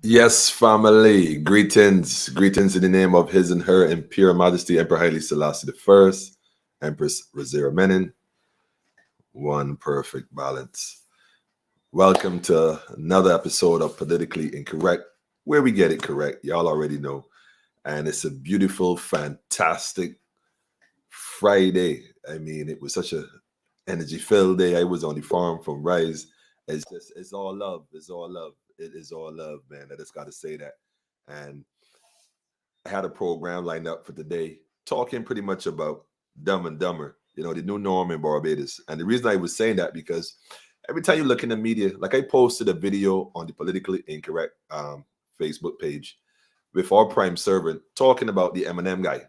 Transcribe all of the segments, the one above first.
Yes, family. Greetings. Greetings in the name of His and Her Imperial Majesty Emperor Haile Selassie I, Empress Rosera Menin. One perfect balance. Welcome to another episode of Politically Incorrect, where we get it correct. Y'all already know. And it's a beautiful, fantastic Friday. I mean, it was such a energy-filled day. I was on the farm from Rise. It's all love. It's all love. It is all love, man. I just got to say that. And I had a program lined up for today talking pretty much about Dumb and Dumber, the new norm in Barbados. And the reason I was saying that because every time you look in the media, like I posted a video on the Politically Incorrect Facebook page with our prime servant talking about the Eminem guy.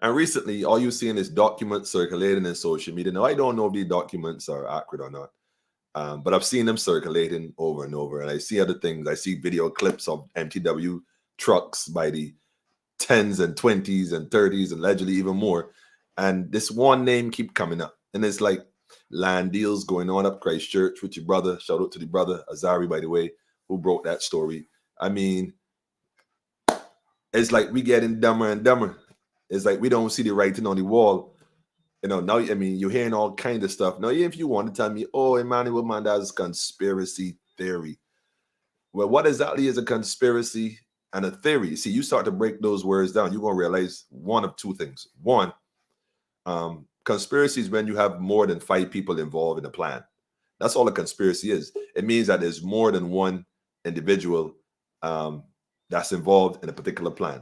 And recently, all you're seeing is documents circulating in social media. Now, I don't know if these documents are accurate or not, but I've seen them circulating over and over. And I see other things. I see video clips of MTW trucks by the 10s and 20s and 30s and allegedly even more. And this one name keep coming up. And it's like land deals going on up Christchurch with your brother. Shout out to the brother, Azari, by the way, who broke that story. I mean, it's like we getting dumber and dumber. It's like we don't see the writing on the wall. Now, I mean, you're hearing all kind of stuff. Now, if you want to tell me, oh, Emmanuel man, that's conspiracy theory. Well, what exactly is a conspiracy and a theory? See, you start to break those words down, you're going to realize one of two things. One, conspiracy is when you have more than 5 people involved in a plan. That's all a conspiracy is. It means that there's more than one individual that's involved in a particular plan.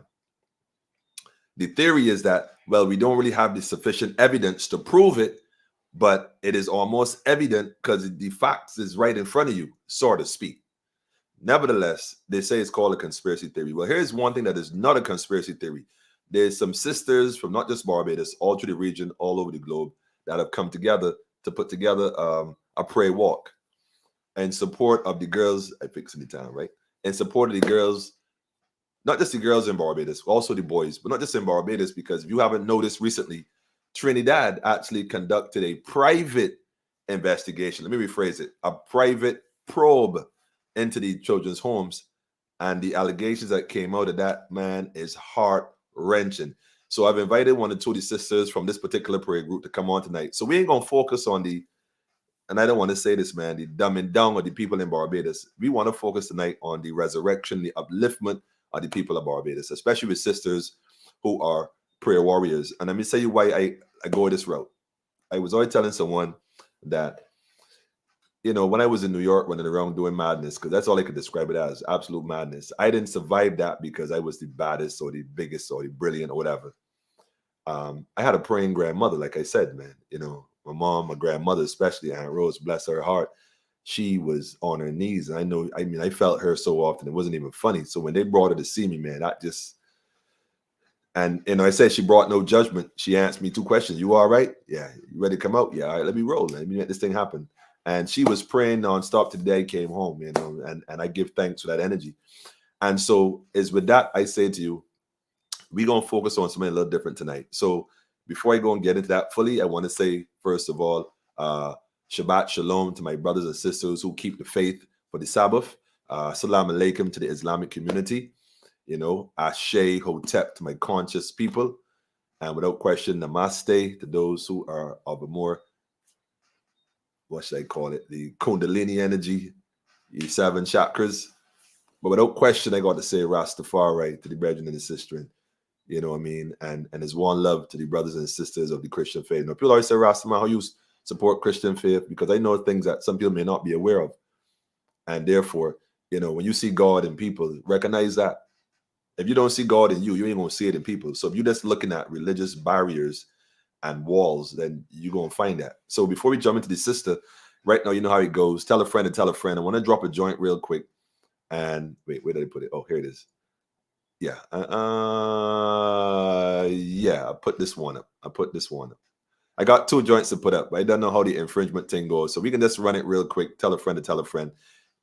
The theory is that, well, we don't really have the sufficient evidence to prove it, but it is almost evident because the facts is right in front of you, so to speak. Nevertheless, they say it's called a conspiracy theory. Well, here's one thing that is not a conspiracy theory. There's some sisters from not just Barbados, all through the region, all over the globe, that have come together to put together a prayer walk in support of the girls. I fix in the town, right? In support of the girls. Not just the girls in Barbados, also the boys, but not just in Barbados, because if you haven't noticed recently, Trinidad actually conducted a private investigation. Let me rephrase it. A private probe into the children's homes. And the allegations that came out of that, man, is heart-wrenching. So I've invited one or two of the sisters from this particular prayer group to come on tonight. So we ain't going to focus on and I don't want to say this, man, the dumbing down of the people in Barbados. We want to focus tonight on the resurrection, the upliftment of the people of Barbados, especially with sisters who are prayer warriors. And let me tell you why I go this route. I was always telling someone that, when I was in New York running around doing madness, because that's all I could describe it as, absolute madness. I didn't survive that because I was the baddest or the biggest or the brilliant or whatever. I had a praying grandmother, like I said, man. My mom, my grandmother, especially Aunt Rose, bless her heart. She was on her knees. And I felt her so often. It wasn't even funny. So when they brought her to see me, man, I said she brought no judgment. She asked me 2 questions. You all right? Yeah. You ready to come out? Yeah. All right, let me roll. Let me make this thing happen. And she was praying nonstop till the day came home, and I give thanks for that energy. And so it's with that, I say to you, we're going to focus on something a little different tonight. So before I go and get into that fully, I want to say, first of all, Shabbat Shalom to my brothers and sisters who keep the faith for the Sabbath. Salam Alaikum to the Islamic community. Ashe Hotep to my conscious people. And without question, Namaste to those who are of a more, what should I call it? The Kundalini energy, the 7 chakras. But without question, I got to say Rastafari to the brethren and the sister. You know what I mean? And there's one love to the brothers and sisters of the Christian faith. People always say, Rastaman, how you support Christian faith? Because I know things that some people may not be aware of. And therefore, when you see God in people, recognize that. If you don't see God in you, you ain't going to see it in people. So if you're just looking at religious barriers and walls, then you're going to find that. So before we jump into the sister, right now, you know how it goes. Tell a friend and tell a friend. I want to drop a joint real quick. And wait, where did I put it? Oh, here it is. Yeah. I put this one up. I got 2 joints to put up, but I don't know how the infringement thing goes. So we can just run it real quick. Tell a friend to tell a friend.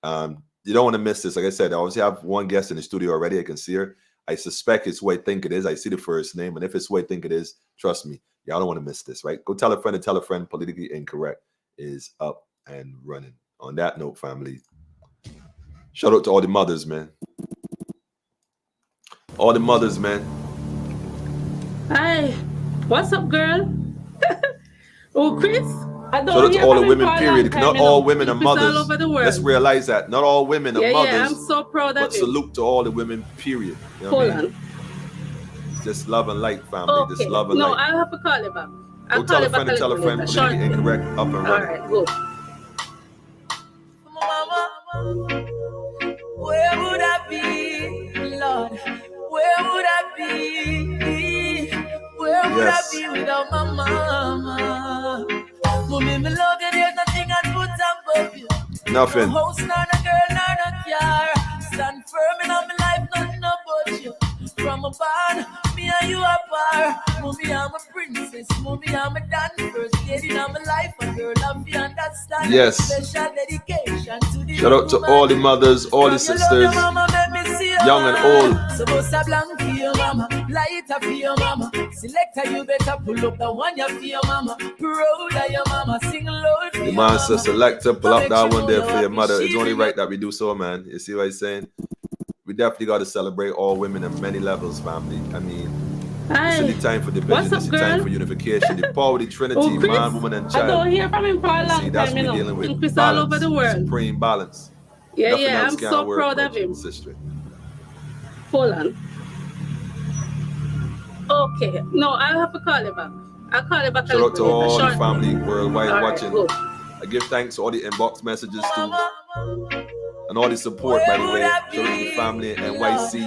You don't want to miss this. Like I said, I always have one guest in the studio already. I can see her. I suspect it's who I think it is. I see the first name. And if it's who I think it is, trust me, y'all don't want to miss this, right? Go tell a friend and tell a friend. Politically Incorrect is up and running. On that note, family, Shout out to all the mothers, man. All the mothers, man. Hi, what's up, girl? Oh, Chris, I Shout don't out to hear all the from him for women, a period. long time, Not you all know. women are Chris all mothers. over the Let's world. realize that. Not all women are Yeah, mothers. I'm so proud but of him. salute to all the women, period. You know Hold what I mean? on. It's just love and light, family. Just Okay. love and No, light. I'll have to call you back. I'll Go call tell a you back friend a and tell a little friend. later. Put in the Shortly. incorrect up and All running. right, good. Where would I be, Lord? Where would I be? Where would I be without my mama? Mommy, me love you, there's nothing I'd put above you. Nothing. No house, nor no girl, nor no car. Stand firm in my life, nothing about you. From a barn, me and you apart. Mommy, I'm a princess. Mommy, I'm a dan first lady in my life. A girl, love you understand. Yes. Special dedication to the Shout out to all the mothers, all the sisters, young and old. Suppose a blank for your mama, lighter for your mama. Selector, you better pull up the one you for your mama. Proud of your mama, sing loud for The your man mama. says, selector, pull up that one there for your mother. It's only right that we do so, man. You see what I'm saying? We definitely got to celebrate all women on many levels, family. I mean, Hi. this is the time for division. What's This up, is the time girl? for unification. The power of the Trinity, Oh, Chris, man, woman, and I child. don't hear from him for a long See, that's time, what you we're know. dealing with. Chris all Balance, over the world. supreme balance. Yeah, Nothing yeah, else I'm can so work, proud my of him. sister. Hold on. Okay. No, I'll have to call you back. I'll call you back a Shout little out to later. all the Shortly. family worldwide All right, watching. good. I give thanks to all the inbox messages too, and all the support, by the way. Shout out to the family in NYC,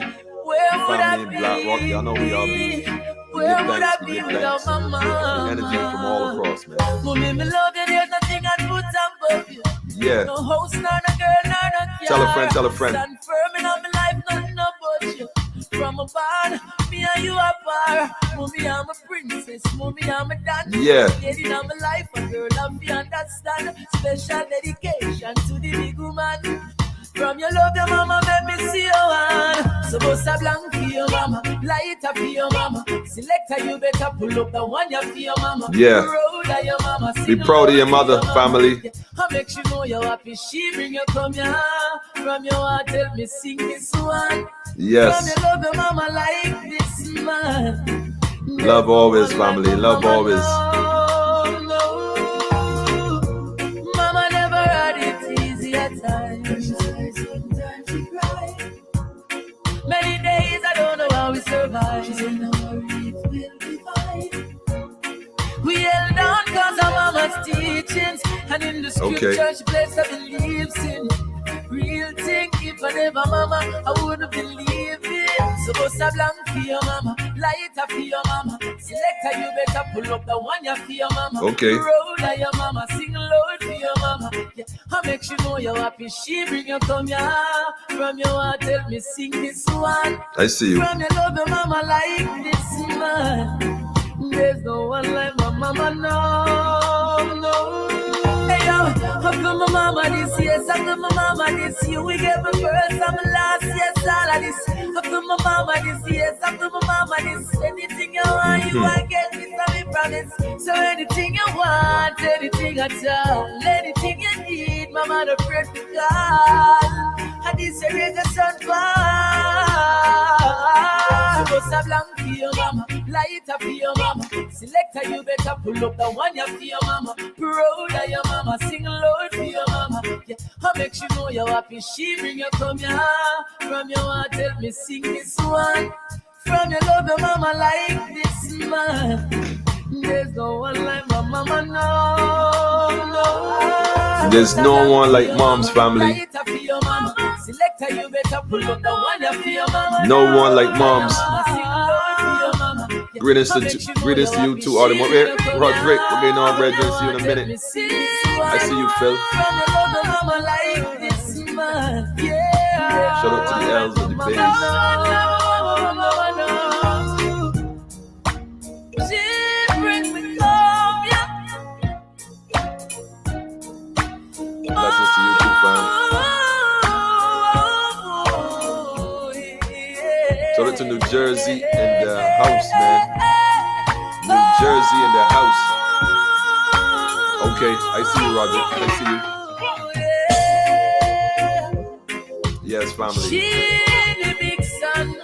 the family in Black Rock. Y'all know we all be. We give thanks. We give thanks. The energy from all across, man. Mommy, me love you, there's nothing I'd put above you. Yeah. No house, nor no girl, nor no car. Tell a friend, tell a friend. Stand firm in my life, nothing about you. From a barn, me and you apart. Mommy, I'm a princess. Mommy, I'm a dancer. Yeah. Lady in my life, a girl, love you understand. Special dedication to the big woman. From your love, your mama, make me see your hand. Suppose a blank for your mama, lighter for your mama. Selector, you better pull up the one you for your mama. Yeah. Proud of your mama. Be proud of your mother, family. I make you know you're happy. She bring you come here. From your heart, tell me sing this one. Yes. From your love, your mama like this man. Love always, family. Love always. Mama never had it easy at times. Sometimes she cry. Many days I don't know how we survive. She said, no worry, it will be fine. We held on cause of mama's teachings. And in the scripture she placed her beliefs in. Real thing, if I never mama, I wouldn't believe it. Suppose a blank for your mama, lighter for your mama. Selector, you better pull up the one you for your mama. Okay. Roll like your mama, sing loud for your mama. Yeah, I make you know you're happy. She bring you come here. From your heart, tell me sing this one. I see you. From your love, your mama like this man. There's no one like my mama, no. Hey yo, how come my mama this year? How come my mama this year? We gave my first and my last year, all of this. How come my mama this year? How come my mama this? Anything you want, you want get this, I promise. So anything you want, anything at all, anything you need, my mother pray to God. And this year is the sun fall. Suppose a blank for your mama, lighter for your mama. Selector, you better pull up the one you for your mama. Proud of your mama, sing loud for your mama. Yeah, I make you know you're happy. She bring you come here. From your heart, tell me sing this one. From your love, your mama like this man. There's no one like my mama, no. There's no one like mom's family. No one like mom's. Greetings to you too, Autumn. Roderick, we're getting on red. See you in a minute. I see you, Phil. Shout out to the L's and the Bays. Blessings to you too, fam. Shout out to New Jersey in the house, man. New Jersey in the house. Okay, I see you, Roger. I see you. family. The big sun.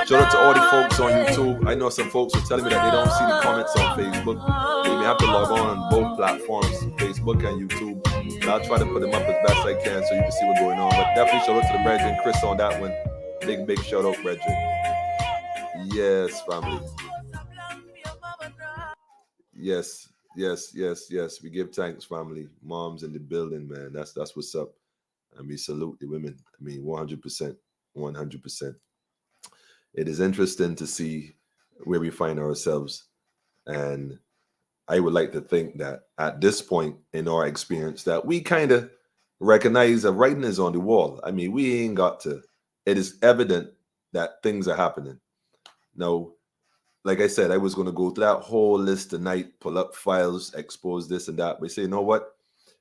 Shout out to all the folks on YouTube. I know some folks are telling me that they don't see the comments on Facebook. So you may have to log on both platforms, Facebook and YouTube. And I'll try to put them up as best I can so you can see what's going on. But definitely shout out to the brethren, Chris on that one. Big shout out, brethren. Yes, family. Yes. We give thanks, family. Moms in the building, man. That's what's up. And we salute the women. I mean, 100%. It is interesting to see where we find ourselves. And I would like to think that at this point in our experience that we kind of recognize that writing is on the wall. I mean, we ain't got to. It is evident that things are happening. Now, like I said, I was going to go through that whole list tonight, pull up files, expose this and that. But say, you know what?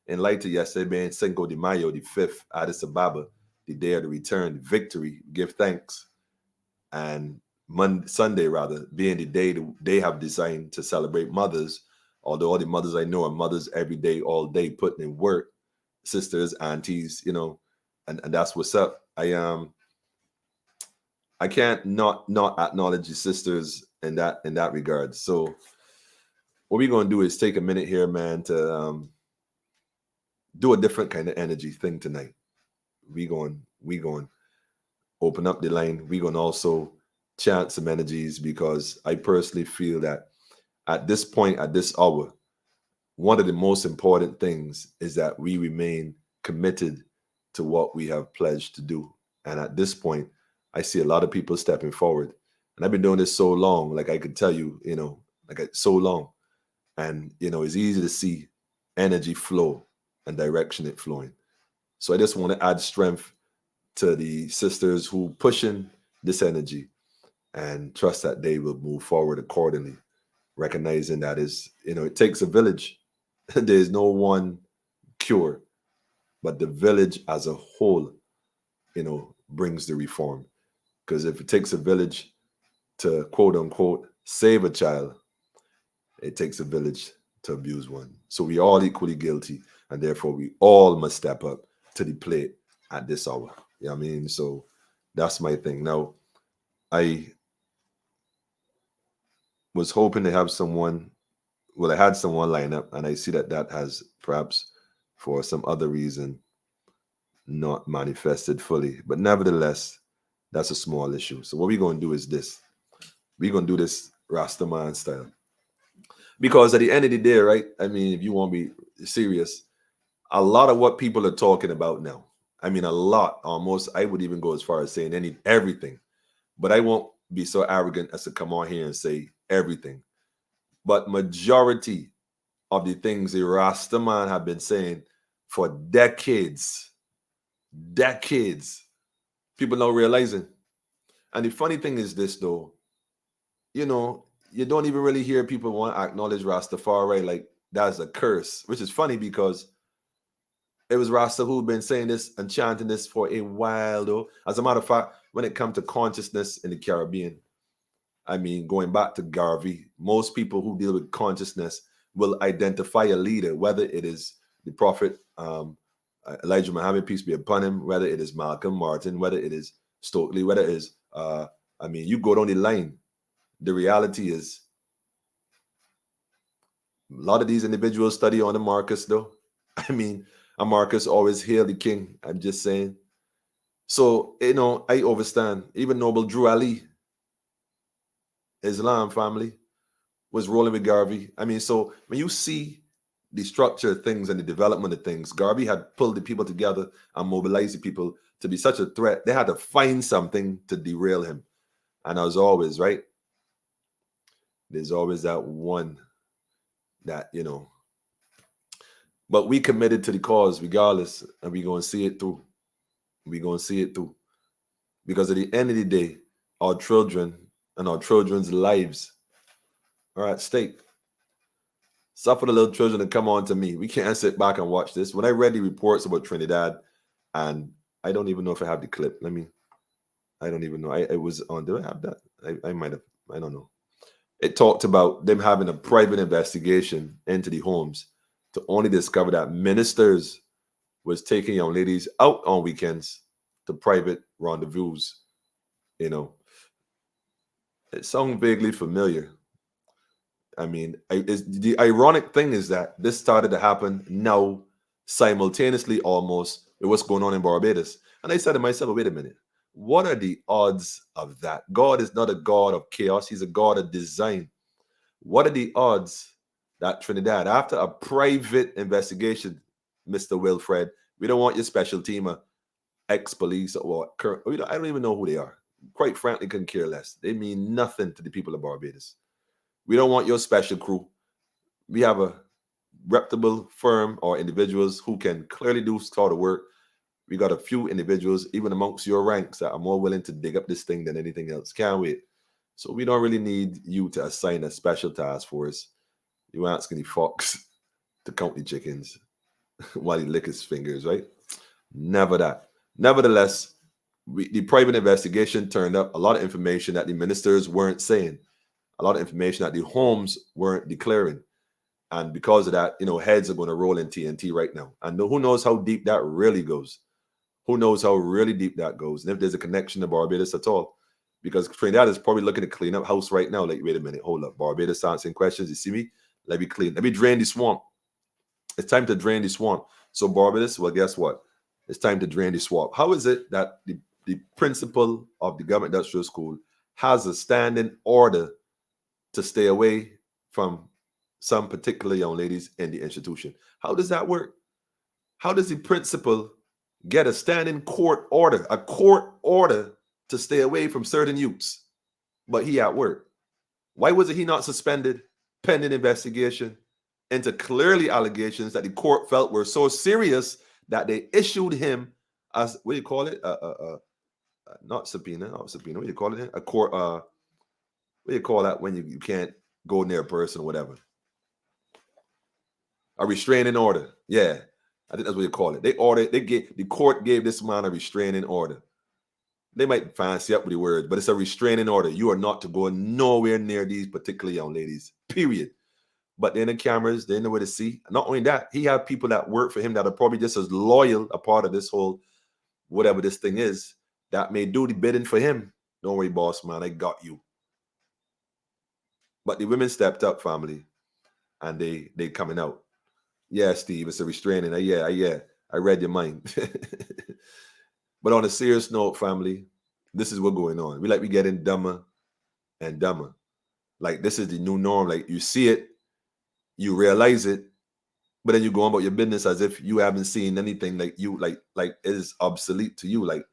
In light of yesterday being Cinco de Mayo, the 5th, Addis Ababa, the day of the return, victory, give thanks. And Sunday, rather, being the day they have designed to celebrate mothers, although all the mothers I know are mothers every day, all day, putting in work, sisters, aunties, you know, and that's what's up. I can't not acknowledge the sisters in that regard. So what we're going to do is take a minute here, man, to do a different kind of energy thing tonight. We going open up the line. We're going to also chant some energies, because I personally feel that at this point, at this hour, one of the most important things is that we remain committed to what we have pledged to do. And at this point, I see a lot of people stepping forward. And I've been doing this so long, like I could tell you, you know, so long. And, you know, it's easy to see energy flow and direction it flowing. So I just want to add strength to the sisters who pushing this energy, and trust that they will move forward accordingly, recognizing that is, you know, it takes a village. There's no one cure, but the village as a whole, you know, brings the reform. Because if it takes a village to quote unquote save a child, it takes a village to abuse one. So we all equally guilty, and therefore we all must step up to the plate at this hour. You know what I mean? So that's my thing. Now, I was hoping to have someone, well, I had someone line up, and I see that has perhaps for some other reason not manifested fully. But nevertheless, that's a small issue. So what we're going to do is this. We're going to do this Rastaman style. Because at the end of the day, right, I mean, if you want to be serious, a lot of what people are talking about now, I mean, a lot, almost, I would even go as far as saying everything. But I won't be so arrogant as to come on here and say everything. But majority of the things the Rastaman have been saying for decades, people not realizing. And the funny thing is this, though, you know, you don't even really hear people want to acknowledge Rastafari like that's a curse, which is funny because it was Rasta who'd been saying this and chanting this for a while, though. As a matter of fact, when it comes to consciousness in the Caribbean, I mean, going back to Garvey, most people who deal with consciousness will identify a leader, whether it is the Prophet Elijah Muhammad, peace be upon him, whether it is Malcolm Martin, whether it is Stokely, whether it is, I mean, you go down the line. The reality is, a lot of these individuals study on the Marcus, though. I mean, a Marcus always hail the king. I'm just saying. So, you know, I understand. Even Noble Drew Ali, Islam family, was rolling with Garvey. I mean, so when you see the structure of things and the development of things, Garvey had pulled the people together and mobilized the people to be such a threat. They had to find something to derail him. And as always, right? There's always that one that, you know, but we committed to the cause regardless, and we're going to see it through. We're going to see it through. Because at the end of the day, our children and our children's lives are at stake. Suffer the little children to come on to me. We can't sit back and watch this. When I read the reports about Trinidad, and I don't even know if I have the clip. I don't even know. It was on, do I have that? I might have, I don't know. It talked about them having a private investigation into the homes to only discover that ministers was taking young ladies out on weekends to private rendezvous. You know, it sounds vaguely familiar. I mean, the ironic thing is that this started to happen now simultaneously almost with what's going on in Barbados. And I said to myself, wait a minute, what are the odds of that? God is not a God of chaos, he's a God of design. What are the odds that Trinidad, after a private investigation, Mr. Wilfred, we don't want your special team of ex-police or I don't even know who they are. Quite frankly, couldn't care less. They mean nothing to the people of Barbados. We don't want your special crew. We have a reputable firm or individuals who can clearly do sort of work. We got a few individuals, even amongst your ranks, that are more willing to dig up this thing than anything else. Can't wait. So we don't really need you to assign a special task force. You asking the fox to count the chickens while he lick his fingers, right? Never that. Nevertheless, the private investigation turned up a lot of information that the ministers weren't saying, a lot of information that the homes weren't declaring. And because of that, heads are going to roll in TNT right now. And who knows how deep that really goes? Who knows how really deep that goes? And if there's a connection to Barbados at all. Because Trinidad is probably looking to clean up house right now. Like, wait a minute, hold up. Barbados answering questions. You see me? Let me clean. Let me drain the swamp. It's time to drain the swamp. So Barbados, well, guess what? It's time to drain the swamp. How is it that the principal of the government industrial school has a standing order to stay away from some particular young ladies in the institution? How does that work? How does the principal get a standing court order to stay away from certain youths, but he at work? Why was he not suspended pending investigation into clearly allegations that the court felt were so serious that they issued him as, what do you call it? Not subpoena. What do you call it? A court, what do you call that when you can't go near a person or whatever? A restraining order. Yeah, I think that's what you call it. The court gave this man a restraining order. They might fancy up with the words, but it's a restraining order. You are not to go nowhere near these particular young ladies, period. But then the cameras, they know where to see. Not only that, he had people that work for him that are probably just as loyal a part of this whole, whatever this thing is, that may do the bidding for him. Don't worry, boss man, I got you. But the women stepped up, family, and they coming out. Yeah, Steve, it's a restraining. Yeah, I read your mind. But on a serious note, family, this is what's going on. We getting dumber and dumber. Like, this is the new norm. Like, you see it, you realize it, but then you go on about your business as if you haven't seen anything. Like, you like it is obsolete to you. Like,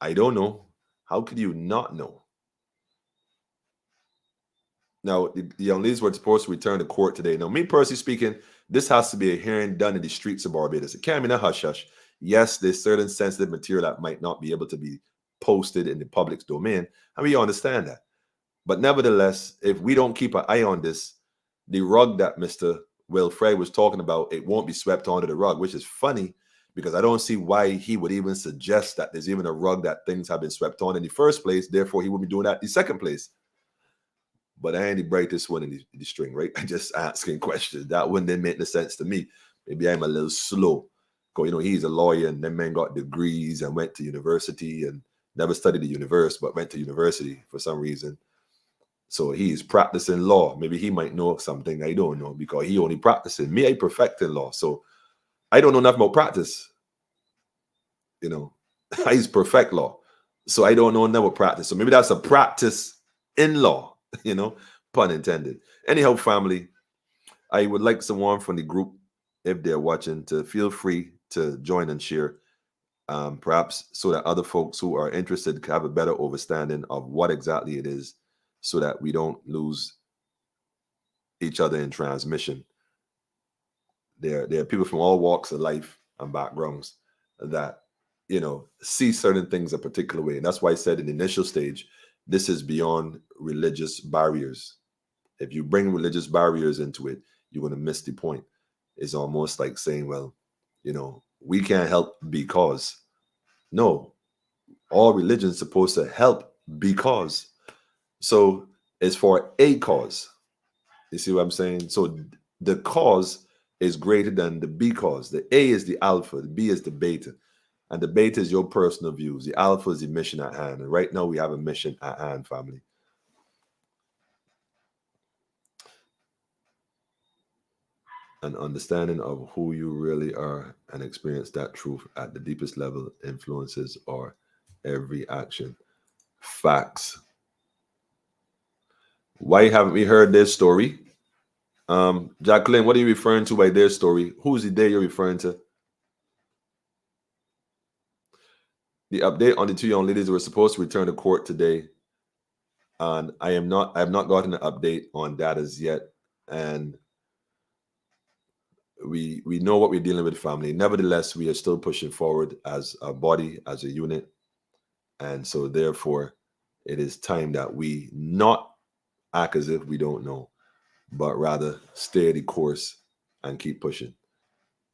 I don't know. How could you not know? Now, the young ladies were supposed to return to court today. Now, me personally speaking, this has to be a hearing done in the streets of Barbados. It can't be a hush-hush. Yes, there's certain sensitive material that might not be able to be posted in the public's domain, and we understand that. But nevertheless, if we don't keep an eye on this, the rug that Mr. Wilfred was talking about, it won't be swept under the rug, which is funny because I don't see why he would even suggest that there's even a rug that things have been swept on in the first place. Therefore, he would be doing that in the second place. But I ain't the brightest one in the string, right? I'm just asking questions. That one didn't make no sense to me. Maybe I'm a little slow. Because, he's a lawyer and them men got degrees and went to university and never studied the universe, but went to university for some reason. So he's practicing law. Maybe he might know something I don't know because he only practicing. Me, I perfecting law. So I don't know nothing about practice. He's perfect law. So I don't know nothing about practice. So maybe that's a practice in law, pun intended. Anyhow, family, I would like someone from the group, if they're watching, to feel free to join and share, perhaps so that other folks who are interested can have a better understanding of what exactly it is, so that we don't lose each other in transmission. There are people from all walks of life and backgrounds that, see certain things a particular way. And that's why I said in the initial stage, this is beyond religious barriers. If you bring religious barriers into it, you're going to miss the point. It's almost like saying, well, we can't help because. No, all religion's supposed to help because. So it's for a cause. You see what I'm saying? So the cause is greater than the because. The A is the alpha, the B is the beta. And the beta is your personal views. The alpha is the mission at hand. And right now we have a mission at hand, family. An understanding of who you really are and experience that truth at the deepest level influences our every action. Facts. Why haven't we heard their story? Jacqueline, what are you referring to by their story? Who's the day you're referring to? The update on the two young ladies who were supposed to return to court today, and I have not gotten an update on that as yet. And we know what we're dealing with, family. Nevertheless, we are still pushing forward as a body, as a unit, and so therefore, it is time that we not act as if we don't know, but rather stay the course and keep pushing.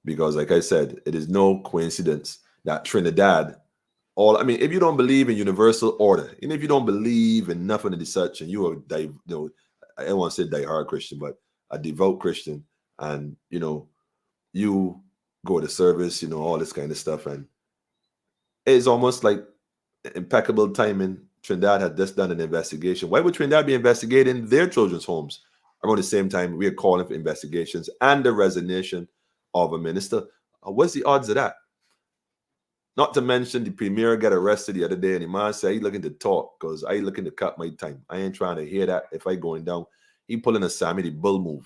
Because, like I said, it is no coincidence that Trinidad. If you don't believe in universal order, and if you don't believe in nothing of the such, and you are, I don't want to say die-hard Christian, but a devout Christian, and you go to service, all this kind of stuff, and it's almost like impeccable timing. Trinidad had just done an investigation. Why would Trinidad be investigating their children's homes around the same time we are calling for investigations and the resignation of a minister? What's the odds of that? Not to mention the premier got arrested the other day, and the man said he looking to talk because I looking to cut my time. I ain't trying to hear that. If I going down, he pulling a Sammy the Bull move.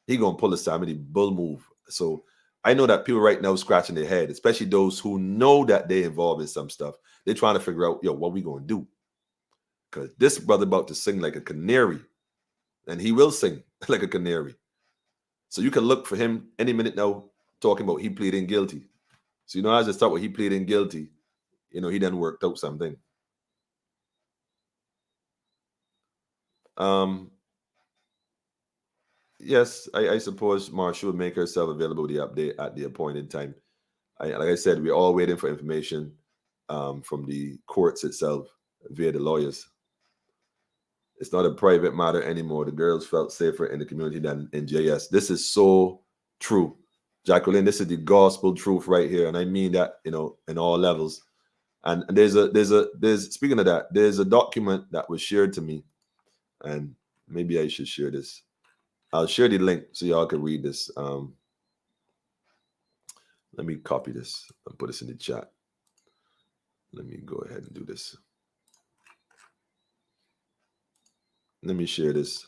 He gonna pull a Sammy the Bull move. So I know that people right now scratching their head, especially those who know that they involved in some stuff. They're trying to figure out, what we gonna do? Because this brother about to sing like a canary, and he will sing like a canary. So you can look for him any minute now talking about he pleading guilty. So as I start with he pleading guilty, he done worked out something. Yes, I suppose Marsha would make herself available with the update at the appointed time. Like I said, we're all waiting for information from the courts itself via the lawyers. It's not a private matter anymore. The girls felt safer in the community than in JS. This is so true. Jacqueline, this is the gospel truth right here. And I mean that, in all levels. And there's speaking of that, there's a document that was shared to me. And maybe I should share this. I'll share the link so y'all can read this. Let me copy this and put this in the chat. Let me go ahead and do this. Let me share this.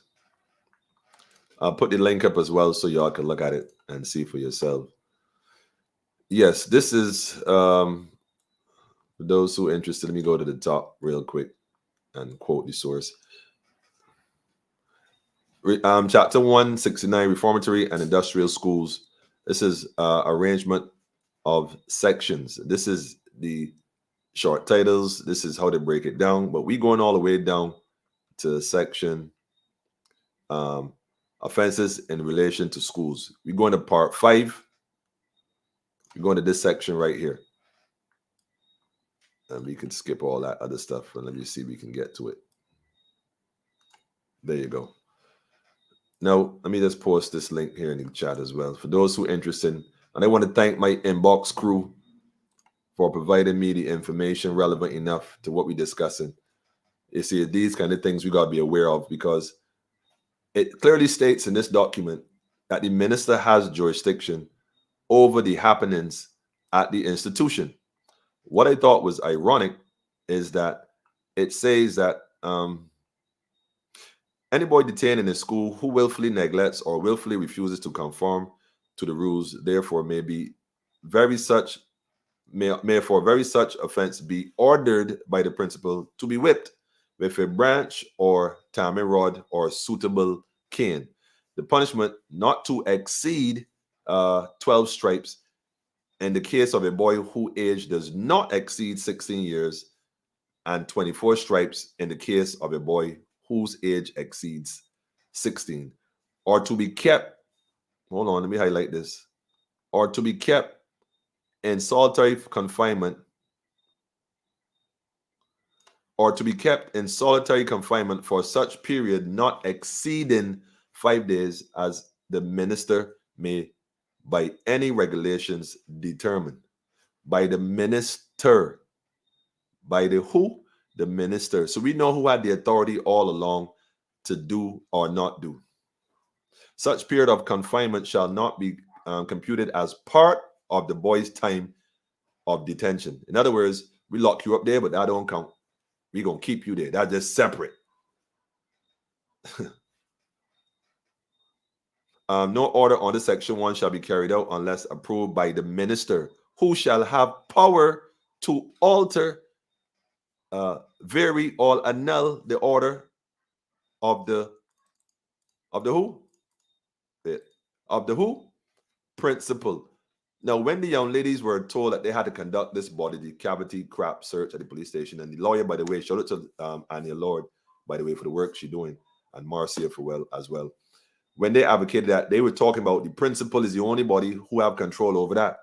I'll put the link up as well so y'all can look at it and see for yourself. Yes, this is for those who are interested. Let me go to the top real quick and quote the source. Chapter 169, Reformatory and Industrial Schools. This is arrangement of sections. This is the short titles. This is how they break it down. But we going all the way down to section offenses in relation to schools. We're going to part 5. We're going to this section right here. And we can skip all that other stuff. And let me see if we can get to it. There you go. Now, let me just post this link here in the chat as well. For those who are interested, and I want to thank my inbox crew for providing me the information relevant enough to what we're discussing. You see, these kind of things we got to be aware of, because it clearly states in this document that the minister has jurisdiction over the happenings at the institution. What I thought was ironic is that it says that anybody detained in a school who willfully neglects or willfully refuses to conform to the rules, therefore may for very such offense be ordered by the principal to be whipped with a branch or tammy rod or suitable cane. The punishment not to exceed 12 stripes in the case of a boy whose age does not exceed 16 years, and 24 stripes in the case of a boy whose age exceeds 16, or to be kept, hold on, let me highlight this, or to be kept in solitary confinement, for such period not exceeding 5 days as the minister may by any regulations determine. by the minister. By the who? The minister. So we know who had the authority all along to do or not do. Such period of confinement shall not be computed as part of the boy's time of detention. In other words, we lock you up there, but that don't count. We're going to keep you there. That's just separate. No order under section 1 shall be carried out unless approved by the minister, who shall have power to alter, vary, or annul the order of the who? Of the who? Principal. Now, when the young ladies were told that they had to conduct this body cavity crap search at the police station, and the lawyer, by the way, shout out to Anya Lord, by the way, for the work she's doing, and Marcia as well. When they advocated that, they were talking about the principal is the only body who have control over that,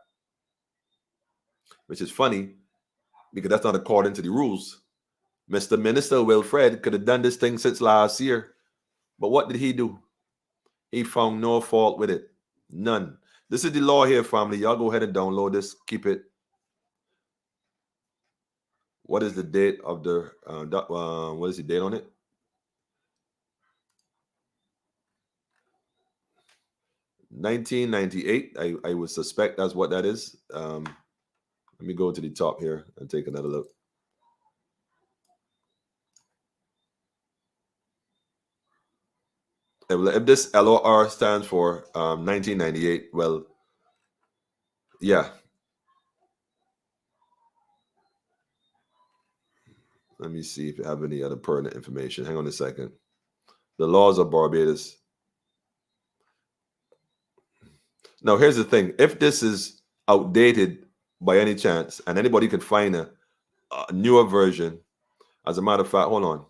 which is funny because that's not according to the rules. Mr. Minister Wilfred could have done this thing since last year, but what did he do? He found no fault with it. None. This is the law here, family. Y'all go ahead and download this. Keep it. What is the date of the, what is the date on it? $1998. I would suspect that's what that is. Let me go to the top here and take another look. If this LOR stands for 1998, well, yeah. Let me see if you have any other pertinent information. Hang on a second. The laws of Barbados. Now, here's the thing. If this is outdated by any chance, and anybody can find a newer version, as a matter of fact, hold on.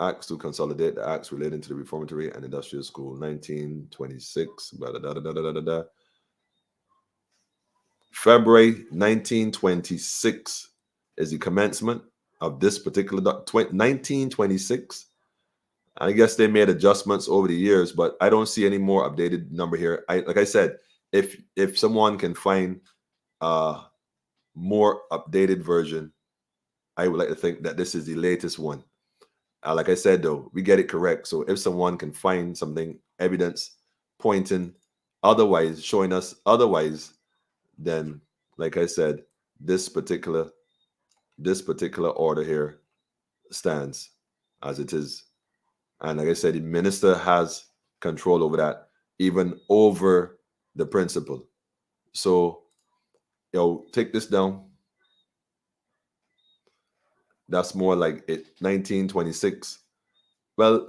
Acts to consolidate the acts relating to the Reformatory and Industrial School, 1926. Blah, blah, blah, blah, blah, blah. February 1926 is the commencement of this particular 1926. I guess they made adjustments over the years, but I don't see any more updated number here. Like I said, if someone can find a more updated version, I would like to think that this is the latest one. Like I said, though, we get it correct. So if someone can find something, evidence pointing otherwise, showing us otherwise, then, like I said, this particular order here stands as it is. And like I said, the minister has control over that, even over the principal. So, take this down. That's more like it, 1926. Well,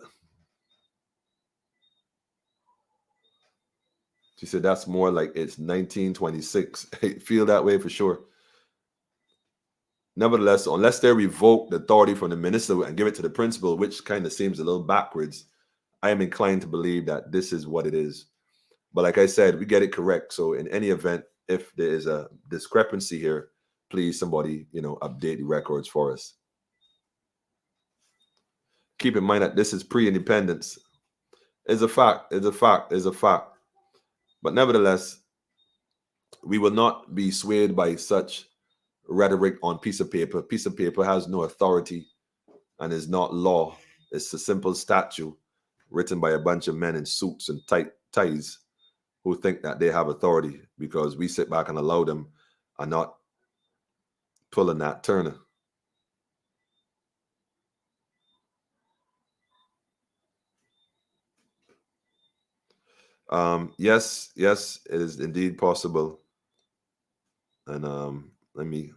she said that's more like it's 1926. I feel that way for sure. Nevertheless, unless they revoke the authority from the minister and give it to the principal, which kind of seems a little backwards, I am inclined to believe that this is what it is. But like I said, we get it correct. So in any event, if there is a discrepancy here, please somebody, update the records for us. Keep in mind that this is pre-independence. It's a fact. But nevertheless, we will not be swayed by such rhetoric on piece of paper. Piece of paper has no authority and is not law. It's a simple statute written by a bunch of men in suits and tight ties who think that they have authority because we sit back and allow them and not pulling that Turner. Yes, it is indeed possible. And let me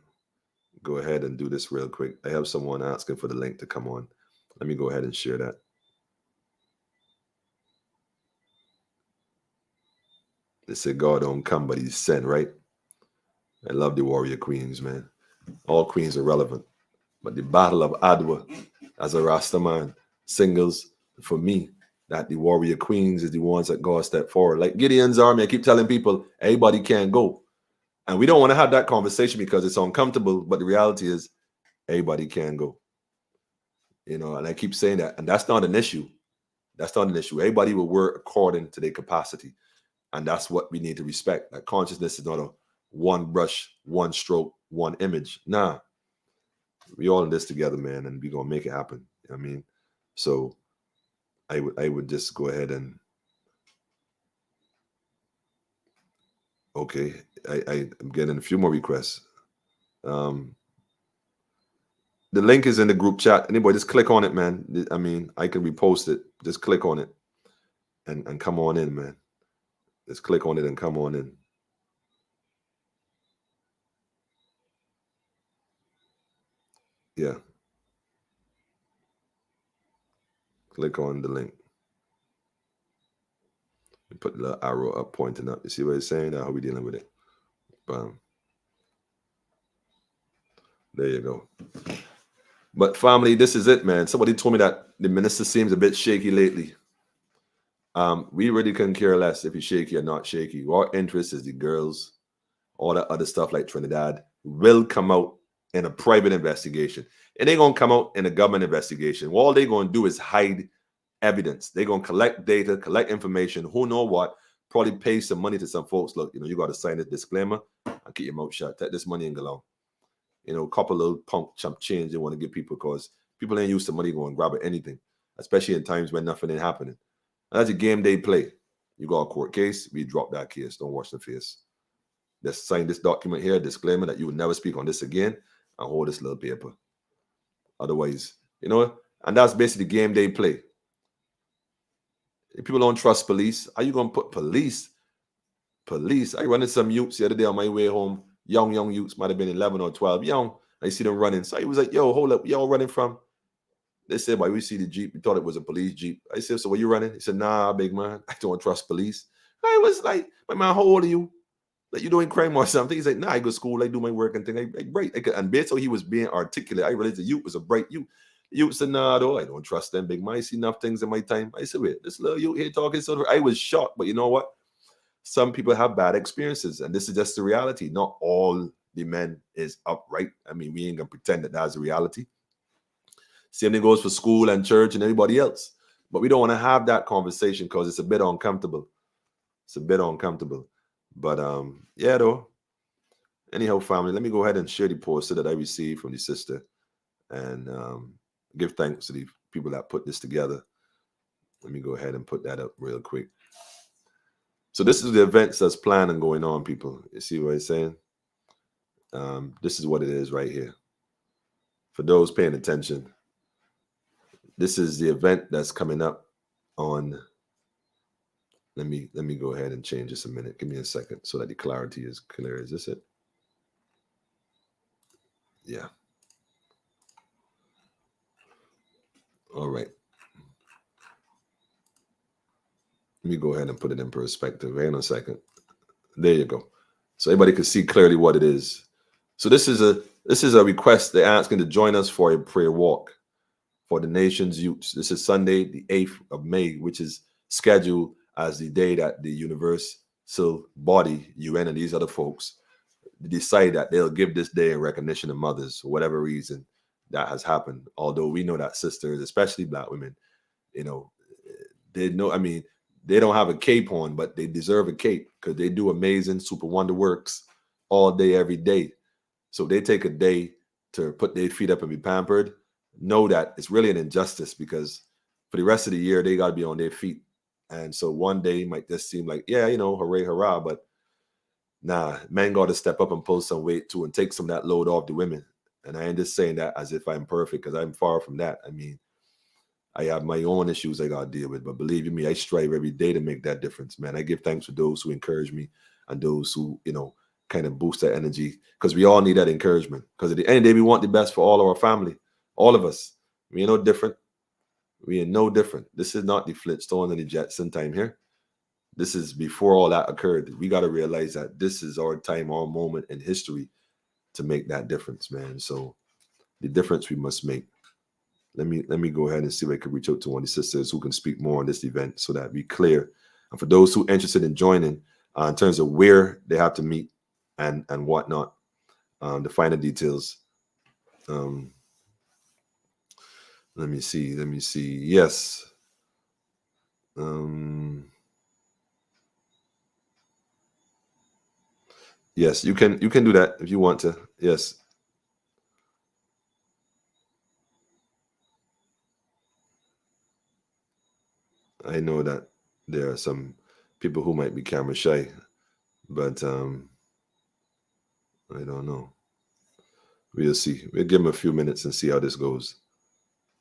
go ahead and do this real quick. I have someone asking for the link to come on. Let me go ahead and share that. They say God don't come, but he's sent, right? I love the warrior queens, man. All queens are relevant. But the battle of Adwa, as a Rasta man, singles for me that the warrior queens is the ones that God step forward. Like Gideon's army, I keep telling people, everybody can't go. And we don't want to have that conversation because it's uncomfortable, but the reality is everybody can go. And I keep saying that. And that's not an issue. Everybody will work according to their capacity. And that's what we need to respect. That consciousness is not a one brush, one stroke, one image. Nah, we all in this together, man, and we gonna make it happen. You know what I mean, so I would just go ahead and okay. I'm getting a few more requests. The link is in the group chat. Anybody, just click on it, man. I mean, I can repost it. Just click on it and come on in, man. Just click on it and come on in. Yeah. Click on the link. Put the little arrow up pointing up. You see what it's saying? How we dealing with it? Bam. There you go. But family, this is it, man. Somebody told me that the minister seems a bit shaky lately. We really couldn't care less if he's shaky or not shaky. Our interest is the girls, all that other stuff like Trinidad will come out in a private investigation. It ain't gonna come out in a government investigation. All they're gonna do is hide evidence. They're gonna collect data, collect information, who know what, probably pay some money to some folks. Look, you got to sign this disclaimer and keep your mouth shut. Take this money and go on. A couple little punk chump change they want to give people because people ain't used to money going grab at anything, especially in times when nothing ain't happening. And that's a game they play. You got a court case, we drop that case. Don't wash the face. Just sign this document here, disclaimer that you would never speak on this again, and hold this little paper. Otherwise, and that's basically the game they play. If people don't trust police, how you gonna put police? I running some youths the other day on my way home. Young youths, might have been 11 or 12. Young, I see them running. So he was like, yo, hold up, y'all running from? They said, why we see the Jeep. We thought it was a police Jeep. I said, so where you running? He said, nah, big man, I don't trust police. I was like, my man, how old are you? Like, you doing crime or something? He's like, nah, I go to school, I do my work and thing. I bright. And based on he was being articulate, I realized the youth was a bright youth. The youth said, nah, though, I don't trust them, big man. I see enough things in my time. I said, wait, this little youth here talking so I was shocked, but you know what? Some people have bad experiences, and this is just the reality. Not all the men is upright. I mean, we ain't gonna pretend that that's the reality. Same thing goes for school and church and everybody else. But we don't want to have that conversation because it's a bit uncomfortable. But yeah, though. Anyhow, family, let me go ahead and share the post that I received from the sister and give thanks to the people that put this together. Let me go ahead and put that up real quick. So this is the events that's planned and going on, people. You see what I'm saying? This is what it is right here. For those paying attention, this is the event that's coming up on. Let me go ahead and change this a minute. Give me a second so that the clarity is clear. Is this it? Yeah. All right. Let me go ahead and put it in perspective. Hang on a second. There you go. So everybody can see clearly what it is. So this is a request. They're asking to join us for a prayer walk for the nation's youths. This is Sunday, the 8th of May, which is scheduled as the day that the universal body, UN and these other folks, decide that they'll give this day in recognition of mothers for whatever reason that has happened. Although we know that sisters, especially Black women, they know, I mean, they don't have a cape on, but they deserve a cape because they do amazing super wonder works all day, every day. So they take a day to put their feet up and be pampered. Know that it's really an injustice because for the rest of the year, they got to be on their feet. And so one day might just seem like, yeah, hooray, hurrah. But nah, men got to step up and pull some weight too and take some of that load off the women. And I ain't just saying that as if I'm perfect because I'm far from that. I mean, I have my own issues I got to deal with. But believe you me, I strive every day to make that difference, man. I give thanks for those who encourage me and those who, kind of boost that energy because we all need that encouragement. Because at the end of the day, we want the best for all of our family, all of us. We ain't no different. We ain't no different. This is not the Flintstones and the Jetson time here. This is before all that occurred. We got to realize that this is our time, our moment in history to make that difference, man. So the difference we must make. Let me go ahead and see if I can reach out to one of the sisters who can speak more on this event so that we clear. And for those who are interested in joining in terms of where they have to meet and whatnot, the finer details. Let me see. Yes. Yes, you can do that if you want to. Yes. I know that there are some people who might be camera shy, but I don't know. We'll see. We'll give them a few minutes and see how this goes.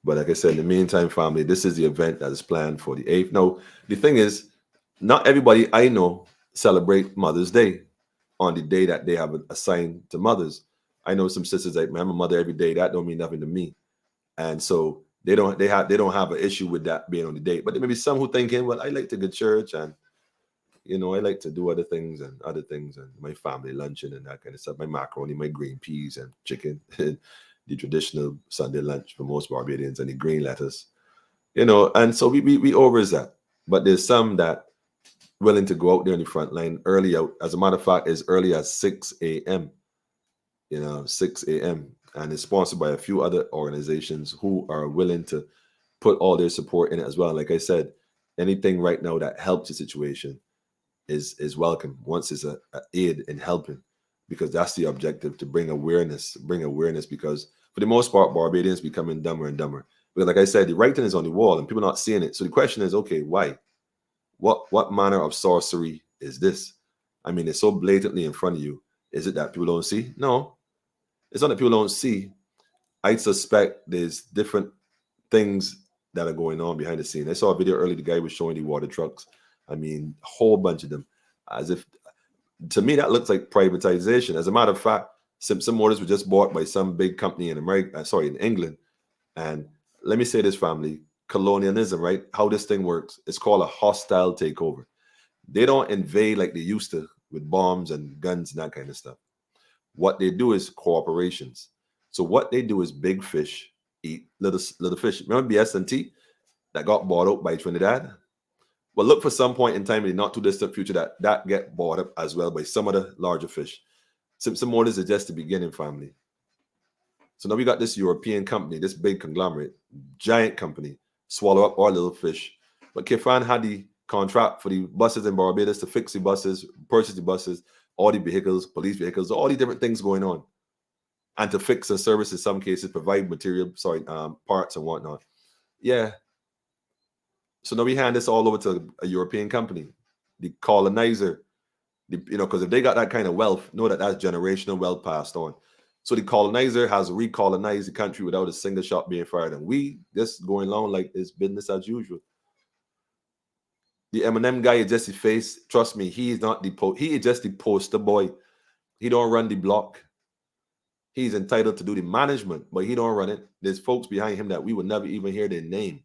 But like I said, in the meantime, family, this is the event that is planned for the 8th. Now, the thing is, not everybody I know celebrate Mother's Day on the day that they have assigned to mothers. I know some sisters like, man, I'm a mother every day. That don't mean nothing to me. And so they don't have an issue with that being on the date. But there may be some who thinking, well, I like to go to church and I like to do other things and my family luncheon and that kind of stuff. My macaroni, my green peas and chicken, the traditional Sunday lunch for most Barbadians, and the green lettuce, and so we overs that. But there's some that willing to go out there in the front line early out. As a matter of fact, as early as 6 a.m. 6 a.m. And it's sponsored by a few other organizations who are willing to put all their support in it as well. Like I said, anything right now that helps the situation is welcome once it's a aid in helping, because that's the objective, to bring awareness because for the most part Barbadians becoming dumber and dumber, because like I said, the writing is on the wall and people are not seeing it. So the question is, okay, why? What manner of sorcery is this? I mean, it's so blatantly in front of you. Is it that people don't see? No, it's not that people don't see. I suspect there's different things that are going on behind the scene. I saw a video earlier, the guy was showing the water trucks. I mean, a whole bunch of them. As if, to me, that looks like privatization. As a matter of fact, Simpson Motors was just bought by some big company in in England. And let me say this, family, colonialism, right? How this thing works, it's called a hostile takeover. They don't invade like they used to with bombs and guns and that kind of stuff. What they do is corporations. So what they do is big fish eat little fish. Remember BS&T that got bought out by Trinidad? Well, look for some point in time in the not too distant future that get bought up as well by some of the larger fish. Simpson Motors is just the beginning, family. So now we got this European company, this big conglomerate, giant company, swallow up our little fish. But Kifan had the contract for the buses in Barbados to fix the buses, purchase the buses, all the vehicles, police vehicles, all the different things going on. And to fix and service in some cases, provide parts and whatnot. Yeah. So now we hand this all over to a European company, the colonizer, because if they got that kind of wealth, know that that's generational wealth passed on. So the colonizer has recolonized the country without a single shot being fired. And we just going along like it's business as usual. The Eminem guy is just the face. Trust me, he is not he is just the poster boy. He don't run the block. He's entitled to do the management, but he don't run it. There's folks behind him that we would never even hear their name,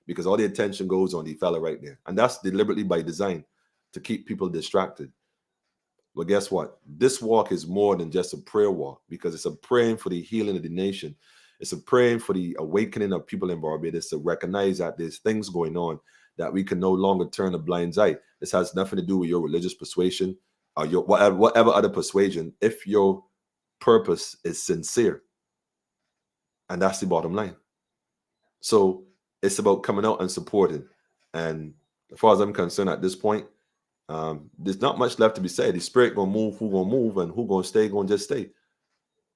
because all the attention goes on the fella right there. And that's deliberately by design, to keep people distracted. But guess what? This walk is more than just a prayer walk, because it's a praying for the healing of the nation. It's a praying for the awakening of people in Barbados to recognize that there's things going on that we can no longer turn a blind eye. This has nothing to do with your religious persuasion or your whatever other persuasion, if your purpose is sincere. And that's the bottom line. So it's about coming out and supporting. And as far as I'm concerned at this point, there's not much left to be said. The spirit gonna move, who gonna move, and who gonna stay, gonna just stay.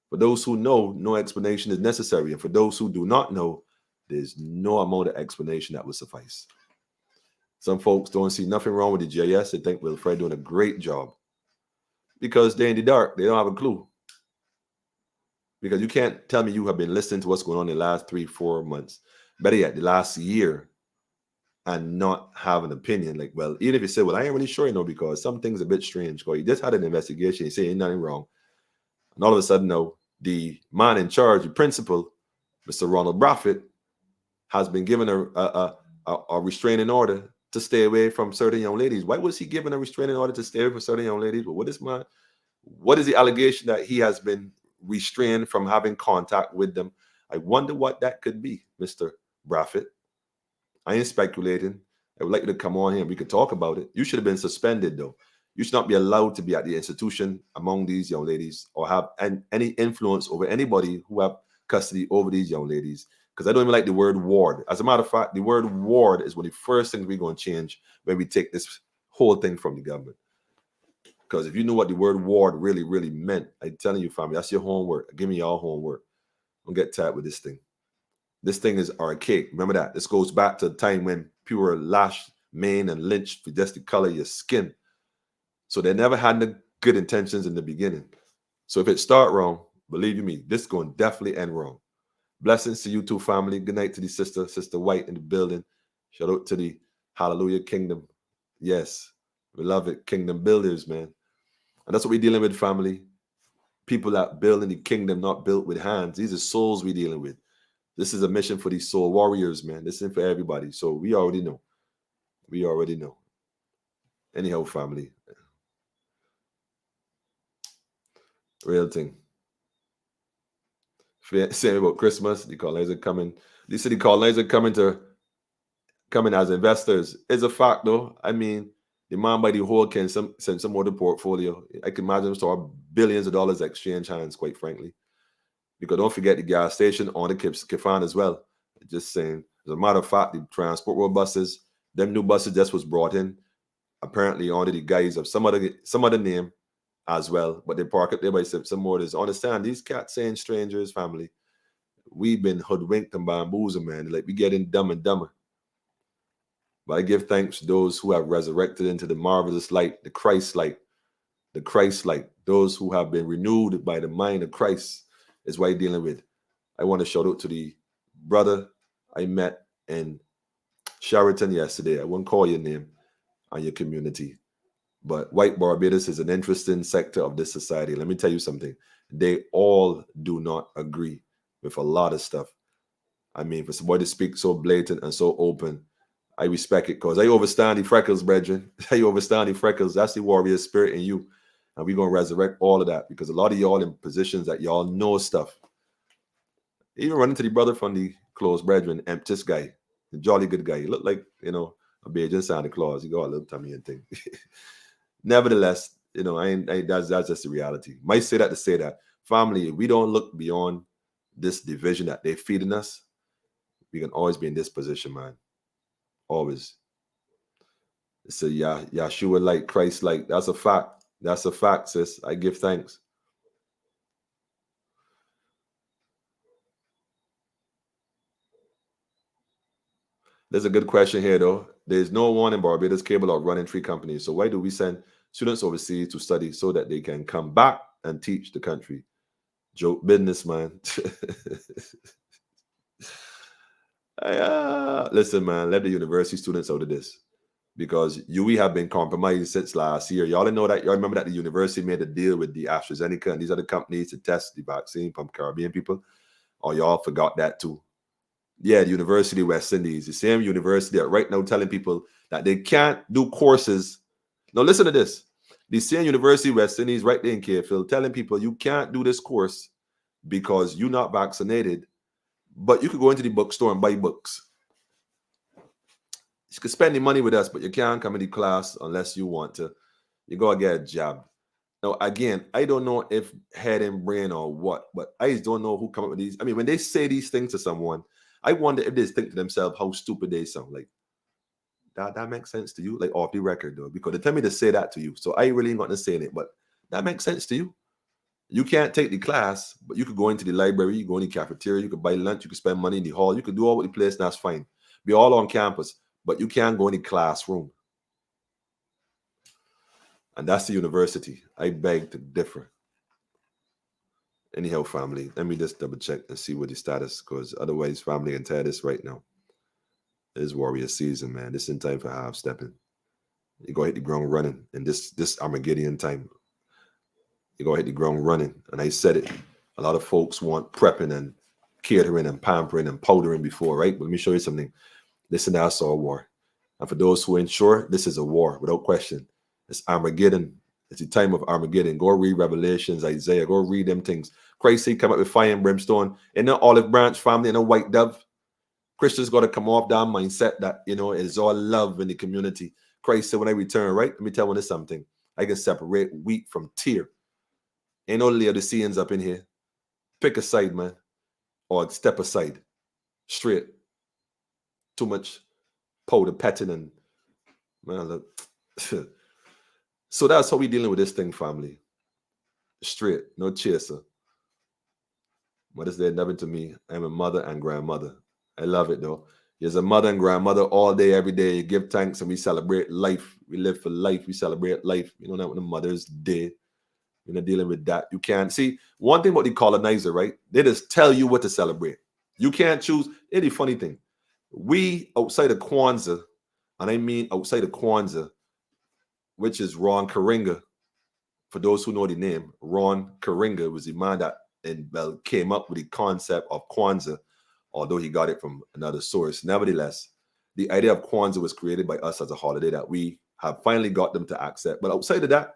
For those who know, no explanation is necessary. And for those who do not know, there's no amount of explanation that will suffice. Some folks don't see nothing wrong with the JS. They think Wilfred doing a great job, because they're in the dark. They don't have a clue. Because you can't tell me you have been listening to what's going on in the last 3-4 months, better yet, the last year, and not have an opinion. Like, well, even if you say, well, I ain't really sure, because some things are a bit strange. Because you just had an investigation, you say ain't nothing wrong. And all of a sudden, no, the man in charge, the principal, Mr. Ronald Braffett, has been given a restraining order to stay away from certain young ladies. Why was he given a restraining order to stay away from certain young ladies? Well, what is the allegation that he has been restrained from having contact with them? I wonder what that could be, Mr. Braffett. I ain't speculating. I would like you to come on here and we could talk about it. You should have been suspended, though. You should not be allowed to be at the institution among these young ladies or have any influence over anybody who have custody over these young ladies. Because I don't even like the word ward. As a matter of fact, the word ward is one of the first things we're going to change when we take this whole thing from the government. Because if you knew what the word war really, really meant, I'm telling you, family, that's your homework. Give me your homework. Don't get tired with this thing. This thing is archaic. Remember that. This goes back to the time when people were lashed, maned, and lynched for just the color of your skin. So they never had the good intentions in the beginning. So if it start wrong, believe you me, this is going to definitely end wrong. Blessings to you too, family. Good night to the Sister White in the building. Shout out to the Hallelujah Kingdom. Yes, we love it. Kingdom builders, man. And that's what we're dealing with, family. People that build in the kingdom, not built with hands. These are souls we're dealing with. This is a mission for these soul warriors, man. This isn't for everybody. So we already know. We already know. Anyhow, family. Real thing. Saying about Christmas, the colonizer coming. They said the colonizer coming as investors. It's a fact, though. I mean, the man by the whole can send some more to portfolio. I can imagine start billions of dollars exchange hands, quite frankly. Because don't forget the gas station on the Kifan as well. Just saying. As a matter of fact, the transport road buses, them new buses just was brought in, apparently under the guise of some other name as well. But they park up there by some orders. Understand, these cats saying strangers, family. We've been hoodwinked and bamboozled, man. Like we getting dumb and dumber. But I give thanks to those who have resurrected into the marvelous light, the Christ light, those who have been renewed by the mind of Christ is what I'm dealing with. I want to shout out to the brother I met in Sheraton yesterday. I won't call your name on your community, but white Barbados is an interesting sector of this society. Let me tell you something. They all do not agree with a lot of stuff. I mean, for somebody to speak so blatant and so open, I respect it because I overstand the freckles, brethren. I overstand the freckles. That's the warrior spirit in you. And we're going to resurrect all of that because a lot of y'all in positions that y'all know stuff. Even running to the brother from the close brethren, this guy, a jolly good guy. He looked like, a Bajan Santa Claus. He got a little tummy and thing. Nevertheless, that's just the reality. Might say that to say that. Family, if we don't look beyond this division that they're feeding us, we can always be in this position, man. Always. It's a Yahshua like, Christ like. That's a fact. That's a fact, sis. I give thanks. There's a good question here, though. There's no one in Barbados capable of running 3 companies. So why do we send students overseas to study so that they can come back and teach the country? Joke business, man. Listen, man, let the university students out of this. Because we have been compromised since last year. Y'all know that. Y'all remember that the university made a deal with the AstraZeneca and these other companies to test the vaccine from Caribbean people. Or y'all forgot that too. Yeah, the University of West Indies, the same university that right now telling people that they can't do courses. Now listen to this. The same University of West Indies right there in Carefield telling people you can't do this course because you're not vaccinated, but you could go into the bookstore and buy books. You could spend the money with us, but you can't come in the class unless you want to. You go and get a job. Now, again, I don't know if head and brain or what, but I just don't know who come up with these. I mean, when they say these things to someone, I wonder if they think to themselves how stupid they sound. Like, that makes sense to you? Like, off the record, though, because they tell me to say that to you. So I really ain't going to say it, but that makes sense to you. You can't take the class, but you could go into the library, you go in the cafeteria, you could buy lunch, you could spend money in the hall, you could do all over the place, and that's fine. Be all on campus, but you can't go in the classroom. And that's the university. I beg to differ. Anyhow, family, let me just double check and see what the status, because otherwise, family can tear this right now. It is warrior season, man. This isn't time for half stepping. You go hit the ground running in this Armageddon time. You go hit the ground running. And I said it. A lot of folks want prepping and catering and pampering and powdering before, right? But let me show you something. Listen, that's a war. And for those who ain't sure, this is a war, without question. It's Armageddon. It's the time of Armageddon. Go read Revelations, Isaiah. Go read them things. Christ, he come up with fire and brimstone. In the olive branch family, in a white dove. Christians got to come off that mindset that, it's all love in the community. Christ said, when I return, right? Let me tell you something. I can separate wheat from tear. Ain't no Laodiceans up in here. Pick a side, man. Or step aside. Straight. Too much powder petting and, man, look. So that's how we dealing with this thing, family. Straight, no chaser. Mother's Day nothing to me. I'm a mother and grandmother. I love it though. There's a mother and grandmother all day, every day. You give thanks and we celebrate life. We live for life. We celebrate life. You know that when the Mother's Day. You're not dealing with that. You can't see one thing about the colonizer, right? They just tell you what to celebrate. You can't choose. It's the funny thing. We outside of Kwanzaa, and I mean outside of Kwanzaa, which is Ron Karinga. For those who know the name, Ron Karinga was the man that came up with the concept of Kwanzaa, although he got it from another source. Nevertheless, the idea of Kwanzaa was created by us as a holiday that we have finally got them to accept. But outside of that,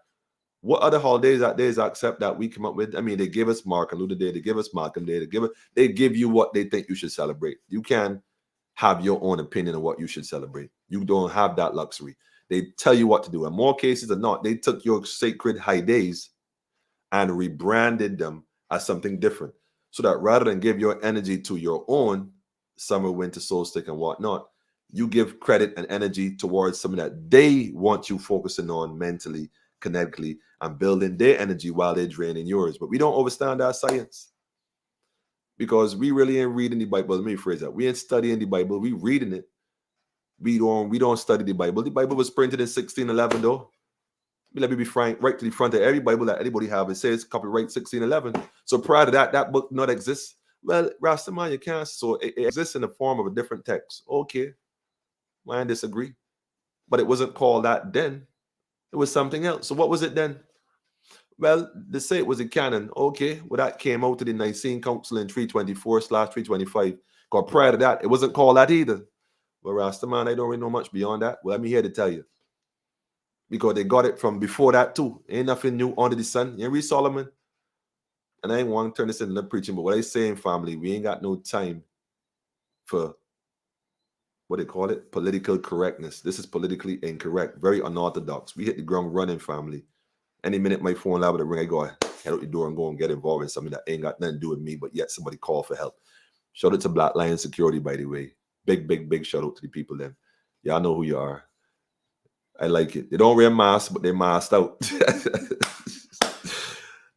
what other holidays that days accept that we come up with? I mean, they give us Martin Luther Day, they give us Malcolm Day, they give you what they think you should celebrate. You can have your own opinion on what you should celebrate. You don't have that luxury. They tell you what to do. In more cases than not, they took your sacred high days and rebranded them as something different. So that rather than give your energy to your own summer, winter solstice and whatnot, you give credit and energy towards something that they want you focusing on mentally, kinetically, and building their energy while they're draining yours. But we don't understand our science because we really ain't reading the Bible. Let me rephrase that. We ain't studying the Bible. We reading it. We don't study the Bible. The Bible was printed in 1611, though. Let me be frank, right to the front of every Bible that anybody have. It says copyright 1611. So prior to that, that book not exist. Well, Rastaman, you can't. So it exists in the form of a different text. Okay, I disagree. But it wasn't called that then. It was something else. So what was it then? Well, they say it was a canon. Okay, well, that came out to the Nicene Council in 324/325. Because prior to that, it wasn't called that either. Well, Rastaman, I don't really know much beyond that. Well, I'm here to tell you. Because they got it from before that too. Ain't nothing new under the sun. You read Solomon? And I ain't want to turn this into preaching, but what I saying, family, we ain't got no time for what they call it, political correctness. This is politically incorrect, very unorthodox. We hit the ground running, family. Any minute my phone liable to ring, I go head out the door and go and get involved in something that ain't got nothing to do with me, but yet somebody call for help. Shout out to Black Lion Security, by the way. Big shout out to the people then. Y'all know who you are. I like it. They don't wear masks, but they masked out.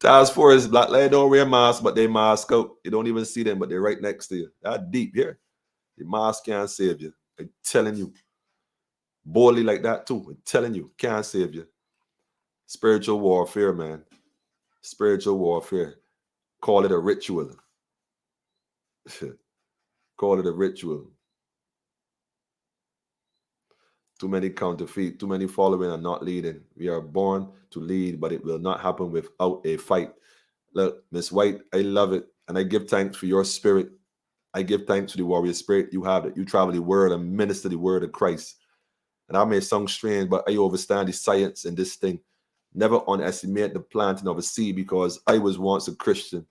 Task Force, Black Lion don't wear masks, but they mask out. You don't even see them, but they're right next to you. That deep here. The mask can't save you. I'm telling you. Boldly like that too. I'm telling you, can't save you. Spiritual warfare, man. Spiritual warfare. Call it a ritual. Call it a ritual. Too many counterfeit, too many following and not leading. We are born to lead, but it will not happen without a fight. Look, Miss White, I love it. And I give thanks for your spirit. I give thanks for the warrior spirit you have. It. You travel the word and minister the word of Christ. And I may sound strange, but I understand the science in this thing. Never underestimate the planting of a seed because I was once a Christian.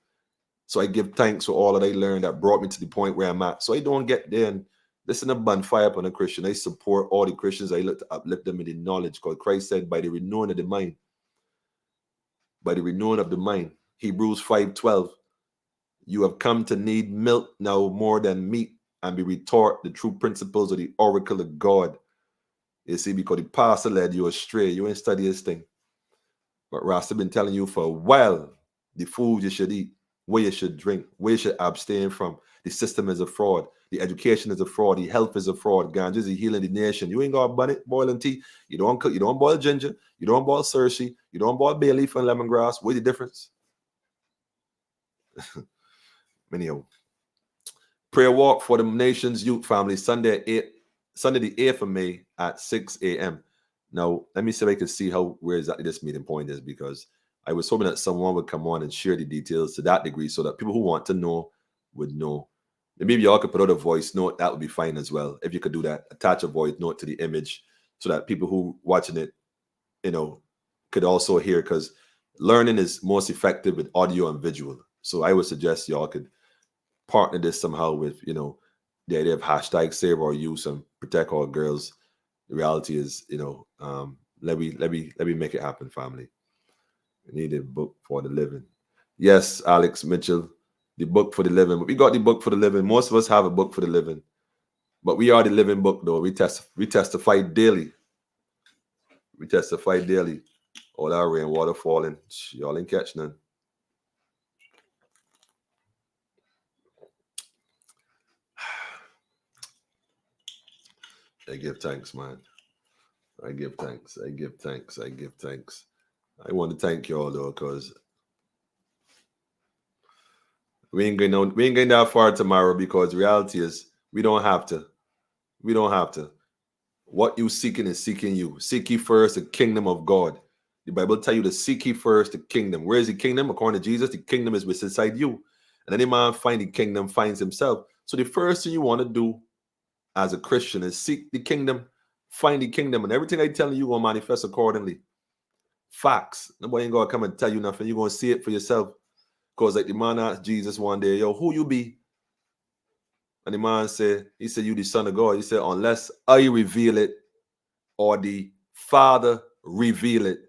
So I give thanks for all that I learned that brought me to the point where I'm at. So I don't get there and listen to bonfire upon a Christian. I support all the Christians. I look to uplift them in the knowledge because Christ said by the renewing of the mind. By the renewing of the mind. Hebrews 5:12. You have come to need milk now more than meat and be retaught the true principles of the oracle of God. You see, because the pastor led you astray. You ain't study this thing. But Rasta been telling you for a while the food you should eat, where you should drink, where you should abstain from. The system is a fraud. The education is a fraud. The health is a fraud. Ganja is healing the nation. You ain't got to bun it, boiling tea. You don't cook. You don't boil ginger. You don't boil Cersei. You don't boil bay leaf and lemongrass. What's the difference? Anyhow, prayer walk for the nation's youth family Sunday the 8th of May at 6 a.m. Now, let me see if I can see where exactly this meeting point is because I was hoping that someone would come on and share the details to that degree so that people who want to know would know. Maybe y'all could put out a voice note. That would be fine as well. If you could do that, attach a voice note to the image so that people who watching it, could also hear because learning is most effective with audio and visual. So I would suggest y'all could partner this somehow with, the idea of hashtag save our youth and protect our girls. The reality is, let me make it happen, family. We need a book for the living. Yes, Alex Mitchell, the book for the living. But we got the book for the living. Most of us have a book for the living. But we are the living book, though. We testify daily. We testify daily. All that rainwater falling. Y'all ain't catch none. I give thanks, man. I give thanks. I give thanks. I give thanks. I want to thank y'all though, because we ain't going that far tomorrow, because the reality is we don't have to. We don't have to. What you seeking is seeking you. Seek ye first the kingdom of God. The Bible tell you to seek ye first the kingdom. Where is the kingdom? According to Jesus, the kingdom is within inside you. And any man find the kingdom finds himself. So the first thing you want to do as a Christian is seek the kingdom, find the kingdom, and everything I tell you will manifest accordingly. Facts. Nobody ain't gonna come and tell you nothing. You're gonna see it for yourself. Because like the man asked Jesus one day, yo, who you be? And the man said, he said, you the son of God. He said, unless I reveal it or the Father reveal it,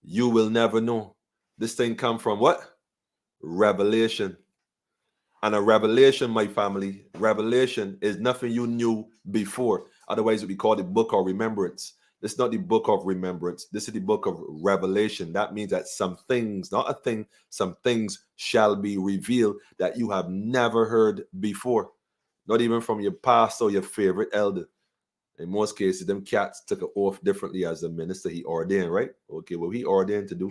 you will never know. This thing come from what? Revelation. And a revelation, my family, revelation is nothing you knew before. Otherwise, it would be called the book of remembrance. This is not the book of remembrance. This is the book of revelation. That means that some things, not a thing, some things shall be revealed that you have never heard before. Not even from your pastor or your favorite elder. In most cases, them cats took an oath differently as a minister he ordained, right? Okay, well, he ordained to do.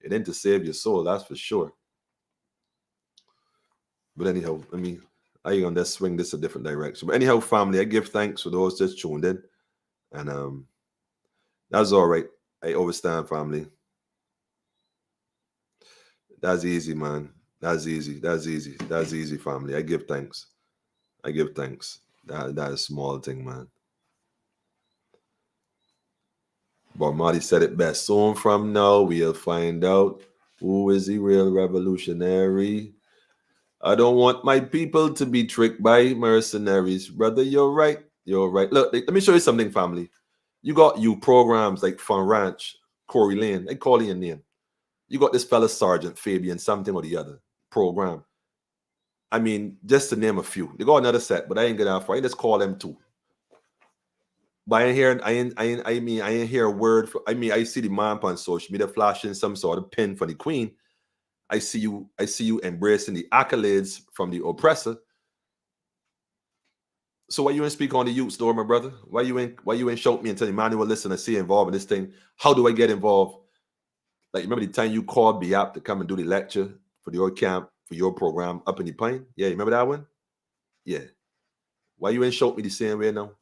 It ain't to save your soul, that's for sure. But anyhow, I mean, I ain't gonna swing this a different direction. But anyhow, family, I give thanks for those just tuned in. And that's all right. I overstand, family. That's easy, man. That's easy. That's easy. That's easy, family. I give thanks. I give thanks. That is a small thing, man. But Marty said it best. Soon from now, we'll find out who is the real revolutionary. I don't want my people to be tricked by mercenaries. Brother, you're right. You're right. Look, let me show you something, family. You got programs like Fun Ranch, Corey Lane. They call your name. You got this fella Sergeant Fabian, something or the other program. I mean, just to name a few. They got another set, but I ain't gonna. I just call them two. But I ain't hear a word. I see the man on social media flashing some sort of pin for the queen. I see you embracing the accolades from the oppressor. So why you ain't speak on the youth store, my brother? Why you ain't shout me and tell Emmanuel, listen, I see you involved in this thing. How do I get involved? Like, remember the time you called me up to come and do the lecture for your camp, for your program up in the Pine? Yeah, you remember that one? Yeah. Why you ain't shout me the same way now?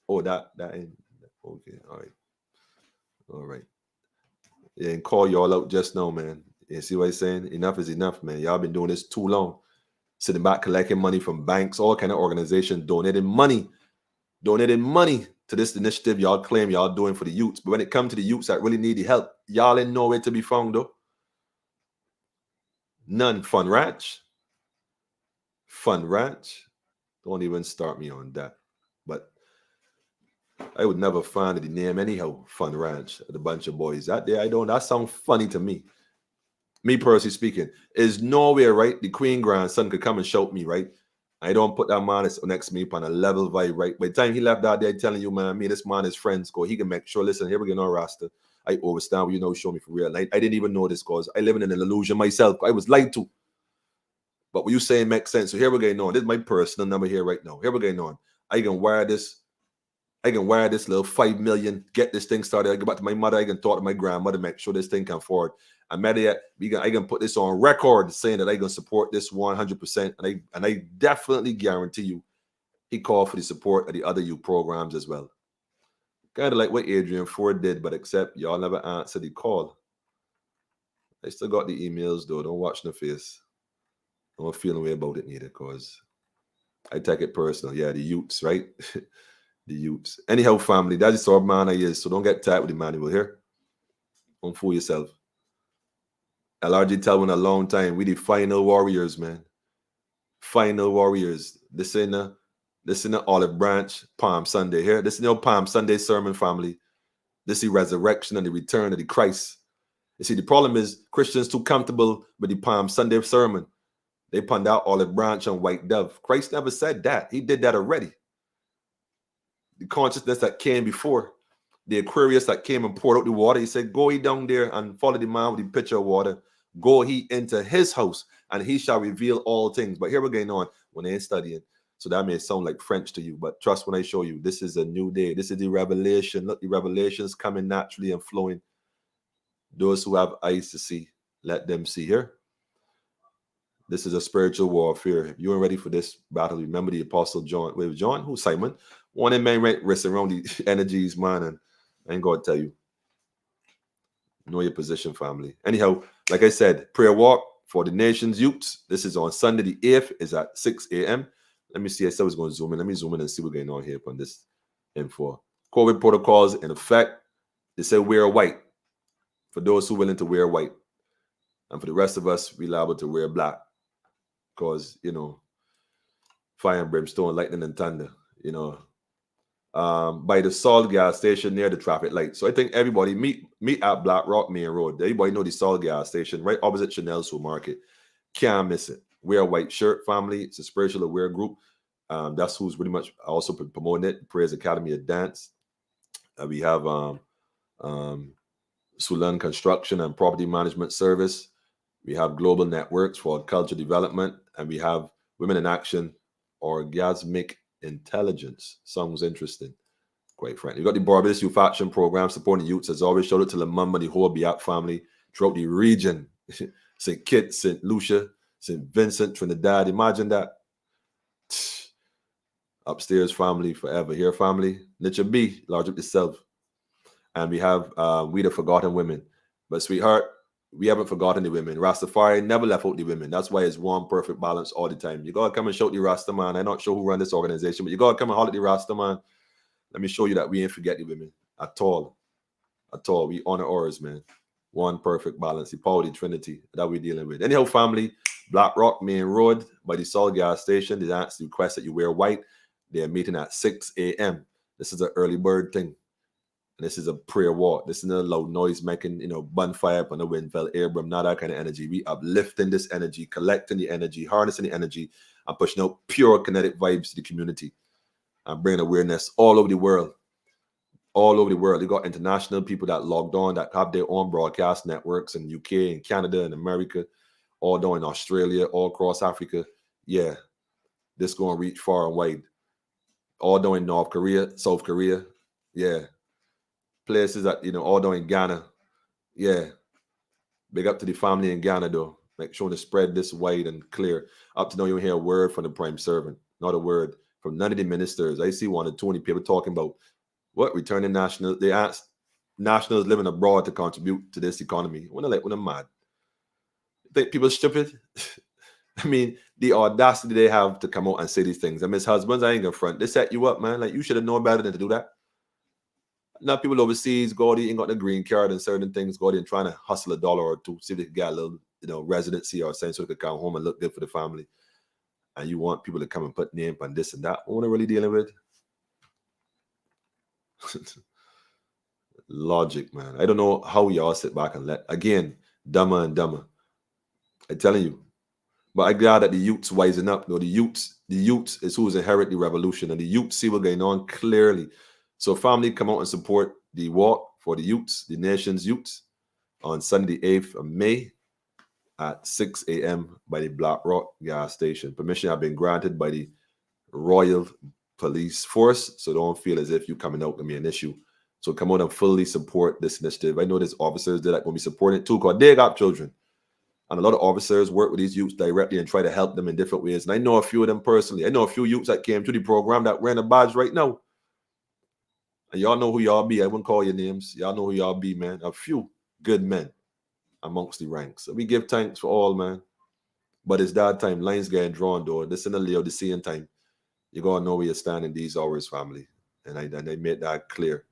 Oh, that ain't okay. All right. Yeah, and call y'all out just now, man. You see what I'm saying? Enough is enough, man. Y'all been doing this too long. Sitting back collecting money from banks, all kind of organizations, donating money to this initiative y'all claim y'all doing for the youths. But when it comes to the youths that really need the help, y'all ain't nowhere to be found, though. None. Fun Ranch. Don't even start me on that. But I would never find the name anyhow. Fun Ranch. The bunch of boys out there. That sounds funny to me. Me personally speaking, is nowhere, right? The Queen grandson could come and shout me, right? I don't put that man next to me on a level vibe, right? By the time he left out there telling you, man, me, this man is friends, go. He can make sure, listen, here we go, no Rasta. I overstand, show me for real. I didn't even know this, cause I live in an illusion myself. I was lied to. But what you saying makes sense. So here we're going on. This is my personal number here right now. Here we're going on. I can wire this little 5 million, get this thing started. I go back to my mother. I can talk to my grandmother, make sure this thing can forward. I can put this on record saying that I can support this 100%. And I definitely guarantee you, he called for the support of the other youth programs as well. Kind of like what Adrian Ford did, but except y'all never answered the call. I still got the emails though. Don't watch the face. I'm not feeling way about it neither, because I take it personal. Yeah, the youths, right? The youths. Anyhow, family, that's the sort of man I is. So don't get tight with Emmanuel here. Don't fool yourself. LRG tell me a long time, we the final warriors, man. Final warriors. This ain't a Olive Branch Palm Sunday here. This is no Palm Sunday sermon, family. This is the resurrection and the return of the Christ. You see, the problem is Christians too comfortable with the Palm Sunday sermon. They pun out Olive Branch and White Dove. Christ never said that. He did that already. The consciousness that came before. the Aquarius that came and poured out the water. He said, go ye down there and follow the man with the pitcher of water. Go he into his house, and he shall reveal all things. But here we're going on when they ain't studying. So that may sound like French to you, but trust when I show you, this is a new day. This is the revelation. Look, the revelations coming naturally and flowing. Those who have eyes to see, let them see here. This is a spiritual warfare. If you ain't ready for this battle, remember the Apostle John. Wait, John? Who's Simon? One of them men wrist around the energies, man. And I ain't going to tell you. Know your position, family. Anyhow, like I said, prayer walk for the nation's youths. This is on Sunday the 8th. Is at 6 a.m. Let me see. I said I was going to zoom in. Let me zoom in and see what's going on here on this info. COVID protocols in effect. They say wear white for those who are willing to wear white. And for the rest of us, we're liable to wear black. Because, you know, fire and brimstone, lightning and thunder, you know. By the Salt gas station near the traffic light. So I think everybody meet at Black Rock Main Road. Everybody know the Salt gas station right opposite Chanel Supermarket. Can't miss it. Wear a white shirt, family. It's a spiritual aware group. That's who's pretty much also promoting it. Praise Academy of Dance. We have Sulan Construction and Property Management Service. We have Global Networks for Culture Development, and we have Women in Action, Orgasmic Intelligence. Sounds interesting, quite frankly. We got the Barbados Youth Action Program supporting the youths. As always, shout out to the Mamba, the whole Biak family throughout the region. St. Kitts, St. Lucia, St. Vincent, Trinidad. Imagine that. Upstairs family forever. Here family. Nature B, large up yourself. And we have We the Forgotten Women. But sweetheart, we haven't forgotten the women. Rastafari never left out the women. That's why it's one perfect balance all the time. You gotta come and shout the Rasta man. I'm not sure who run this organization, but you gotta come and holler at the Rasta man. Let me show you that we ain't forget the women at all. At all. We honor ours, man. One perfect balance. The power of the Trinity that we're dealing with. Anyhow, family, Black Rock Main Road by the Salt gas station. They asked the request that you wear white. They're meeting at 6 a.m. This is an early bird thing. And this is a prayer walk. This is not a loud noise making, you know, bonfire up on the Windfell Airbrum, not that kind of energy. We uplifting this energy, collecting the energy, harnessing the energy, and pushing out pure kinetic vibes to the community and bringing awareness all over the world. All over the world. You got international people that logged on that have their own broadcast networks in UK and Canada and America, all down in Australia, all across Africa. Yeah, this going to reach far and wide. All down in North Korea, South Korea. Yeah. Places that, you know, all down in Ghana. Yeah. Big up to the family in Ghana, though. Make sure to spread this wide and clear. Up to now, you don't hear a word from the prime servant. Not a word from none of the ministers. I see one or 20 people talking about what returning nationals. They asked nationals living abroad to contribute to this economy. When I'm mad. Think people stupid? I mean, the audacity they have to come out and say these things. And Miss Husbands, I ain't gonna front. They set you up, man. Like, you should have known better than to do that. Now people overseas, Gordy ain't got the green card and certain things. Gordy and trying to hustle $1 or $2, see if they can get a little, you know, residency or something so they could come home and look good for the family. And you want people to come and put name on this and that. What are really dealing with? Logic, man. I don't know how y'all sit back and let, again, dumber and dumber. I'm telling you. But I'm glad that the youths wising up. No, the youths is who's inherit the revolution, and the youths see what's going on clearly. So family, come out and support the walk for the youths, the nation's youths, on Sunday, 8th of May at 6 a.m. by the Black Rock gas station. Permission have been granted by the Royal Police Force, so don't feel as if you coming out can be an issue. So come out and fully support this initiative. I know there's officers that are going to be supporting it too, because they got children. And a lot of officers work with these youths directly and try to help them in different ways. And I know a few of them personally. I know a few youths that came to the program that wearing a badge right now. And y'all know who y'all be. I wouldn't call your names. Y'all know who y'all be, man. A few good men amongst the ranks. So we give thanks for all, man. But it's that time. Lines getting drawn, though. This in the Laodicean time. You got to know where you stand in these hours, family. And I made that clear.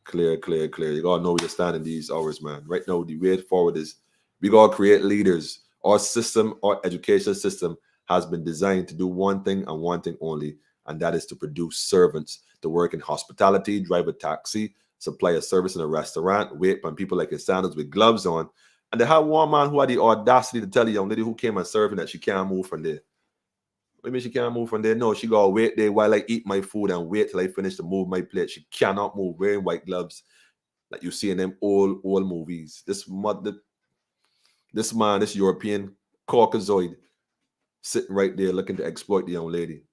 Clear. You got to know where you stand in these hours, man. Right now, the way forward is we got to create leaders. Our system, our education system has been designed to do one thing and one thing only, and that is to produce servants to work in hospitality, drive a taxi, supply a service in a restaurant, wait on people like in sandals with gloves on. And they have one man who had the audacity to tell a young lady who came and serving that she can't move from there. What do you mean she can't move from there? No, she gotta wait there while I eat my food and wait till I finish to move my plate. She cannot move wearing white gloves like you see in them old movies. This man, this European Caucasoid, sitting right there looking to exploit the young lady.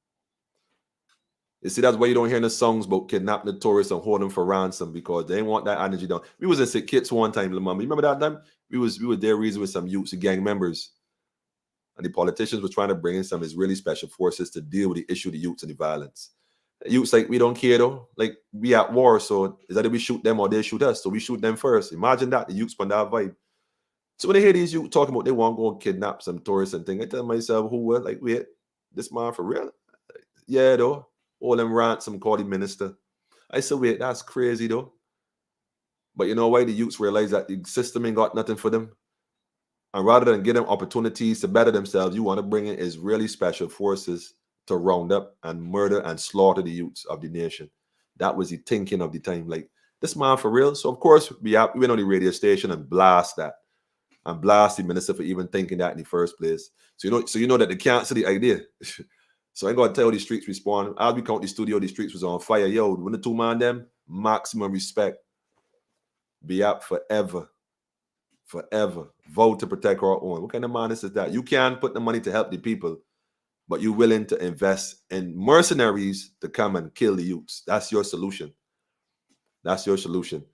You see, that's why you don't hear the songs about kidnapping the tourists and holding them for ransom, because they ain't want that energy down. We was in St. Kitts one time, Lamama. You remember that time? We were there reason with some youths, gang members. And the politicians were trying to bring in some Israeli special forces to deal with the issue of the youths and the violence. The youths like, we don't care though. Like, we at war, so is that we shoot them or they shoot us? So we shoot them first. Imagine that, the youths on that vibe. So when they hear these youths talking about they want to go and kidnap some tourists and things, I tell myself, who were like, wait, this man for real? Yeah, though. All them ransom call the minister. I said, wait, that's crazy though. But you know why? The youths realize that the system ain't got nothing for them. And rather than give them opportunities to better themselves, you want to bring in Israeli special forces to round up and murder and slaughter the youths of the nation. That was the thinking of the time. Like, this man for real? So of course, we went on the radio station and blast that. And blast the minister for even thinking that in the first place. So you know that they can't see the idea. So I ain't gonna tell the streets respond. As we count the studio, the streets was on fire. Yo, when the two man them, maximum respect. Be up forever. Forever. Vote to protect our own. What kind of madness is that? You can put the money to help the people, but you're willing to invest in mercenaries to come and kill the youths. That's your solution. That's your solution.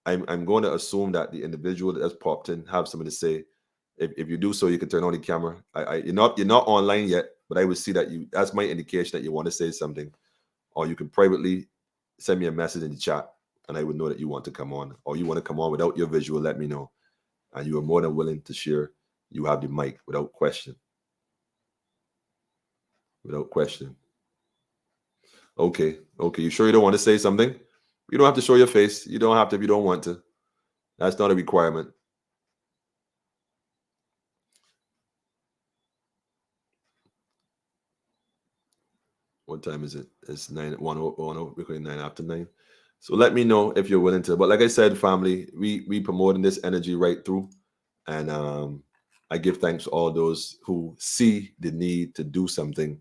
I'm going to assume that the individual that has popped in have something to say. If you do so, you can turn on the camera. You're not online yet, but I would see that that's my indication that you want to say something. Or you can privately send me a message in the chat and I would know that you want to come on. Or you want to come on without your visual, let me know. And you are more than willing to share. You have the mic without question. Without question. Okay. You sure you don't want to say something? You don't have to show your face. You don't have to if you don't want to. That's not a requirement. What time is it? It's 9:10. We're going 9 after 9. So let me know if you're willing to. But like I said, family, we promoting this energy right through. And I give thanks to all those who see the need to do something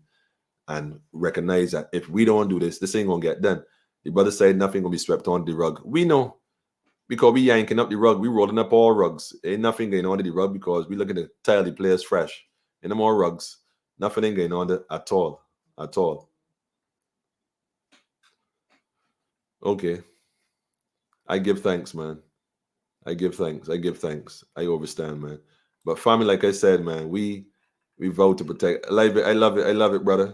and recognize that if we don't do this, this ain't going to get done. The brother said nothing going to be swept on the rug. We know, because we yanking up the rug. We rolling up all rugs. Ain't nothing going on the rug because we looking to tell the players fresh. Ain't no more rugs. Nothing ain't going on at all. At all. Okay. I give thanks, man. I give thanks. I overstand, man. But family, like I said, man, we vote to protect. I love it, brother.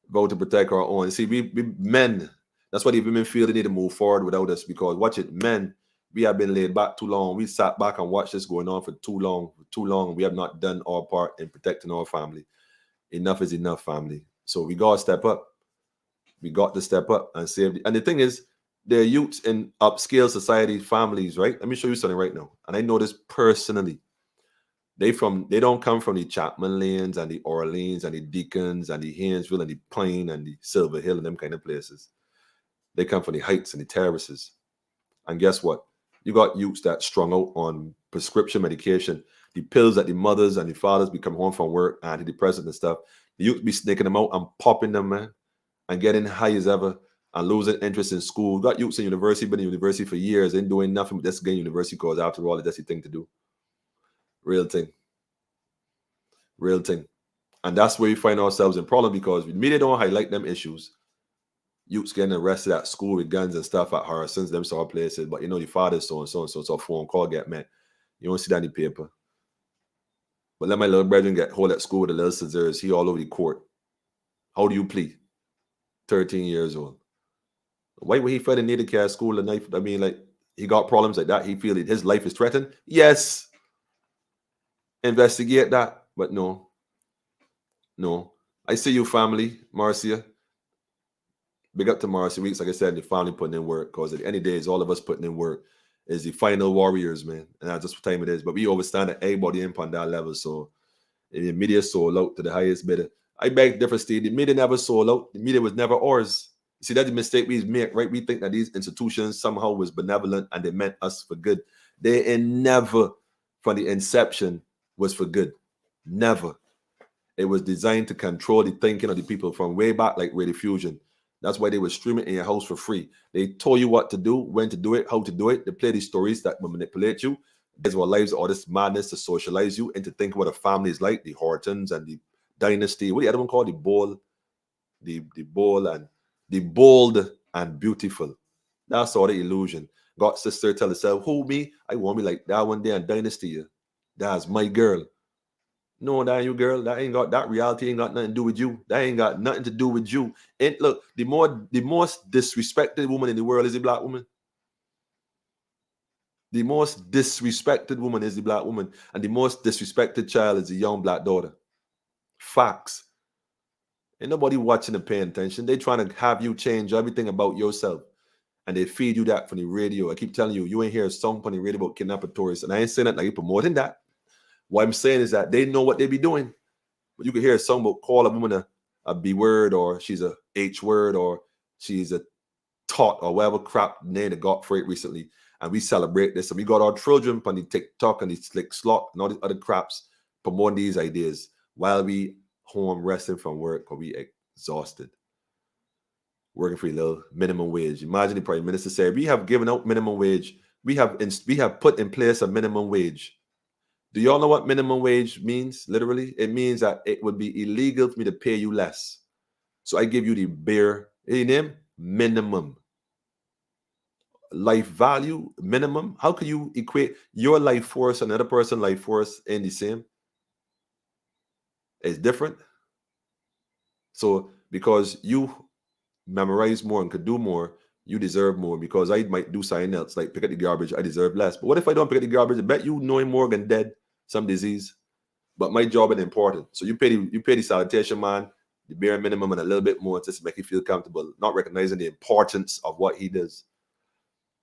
Vote to protect our own. See, we men, that's why the women feel they need to move forward without us, because watch it, men, we have been laid back too long. We sat back and watched this going on for too long. We have not done our part in protecting our family. Enough is enough, family. So we got to step up. We got to step up and save. And the thing is, there are youths in upscale society families, right? Let me show you something right now. And I know this personally. They don't come from the Chapman Lanes and the Orleans and the Deacons and the Haynesville and the Plain and the Silver Hill and them kind of places. They come from the Heights and the Terraces. And guess what? You got youths that strung out on prescription medication, the pills that the mothers and the fathers be coming home from work, antidepressants and stuff. The youths be snaking them out and popping them, man, and getting high as ever and losing interest in school. Got youths in university, been in university for years, ain't doing nothing but just getting university because after all, that's the thing to do. Real thing. And that's where we find ourselves in problem, because the media don't highlight them issues. Youths getting arrested at school with guns and stuff at Harrison's, them sort of places. But you know, the father's so and so, so a phone call get met. You don't see that in the paper. But let my little brethren get hold at school with a little scissors. He all over the court. How do you plead? 13 years old. Why would he feel the need to carry school a knife? I mean, like, he got problems like that. He feel that his life is threatened. Yes. Investigate that. But no. I see you, family, Marcia. Big up to Marcia Weeks. Like I said, the family putting in work, because at the end of the day, it's all of us putting in work. Is the final warriors, man. And that's just what time it is. But we understand that everybody in on that level. So the media sold out to the highest bidder. I beg different, Steve. The media never sold out. The media was never ours. See, that's the mistake we make, right? We think that these institutions somehow was benevolent and they meant us for good. They never, from the inception, was for good. Never. It was designed to control the thinking of the people from way back, like Radio Fusion. That's why they would stream it in your house for free. They told you what to do, when to do it, how to do it. They play these stories that will manipulate you. There's what lives, all this madness to socialize you and to think what a family is like, the Hortons and the dynasty. What the other one called? The bold and beautiful. That's all the illusion. Got sister tell herself, who me? I want me like that one day and dynasty. Yeah. That's my girl. No, that ain't you, girl. That ain't got that reality ain't got nothing to do with you. That ain't got nothing to do with you. And look, the most disrespected woman in the world is the black woman. The most disrespected woman is the black woman, and the most disrespected child is the young black daughter. Facts. Ain't nobody watching and paying attention. They trying to have you change everything about yourself, and they feed you that from the radio. I keep telling you, you ain't hear a song from the radio about kidnapping tourists, and I ain't saying that like you promoting that. What I'm saying is that they know what they be doing. But you can hear a song about call a woman a B word, or she's a H word, or she's a tot, or whatever crap name they got for it recently. And we celebrate this. And we got our children on the TikTok and the slick slot and all these other craps promoting these ideas while we home resting from work or we exhausted. Working for a little minimum wage. Imagine the Prime Minister said, we have given out minimum wage. We have put in place a minimum wage. Do y'all know what minimum wage means? Literally, it means that it would be illegal for me to pay you less. So I give you the bare minimum life value minimum. How can you equate your life force and another person's life force in the same? It's different. So because you memorize more and could do more, you deserve more. Because I might do something else, like pick up the garbage, I deserve less. But what if I don't pick up the garbage? I bet you knowing more than dead, some disease. But my job is important. So you pay the sanitation man the bare minimum and a little bit more just to make you feel comfortable, not recognizing the importance of what he does.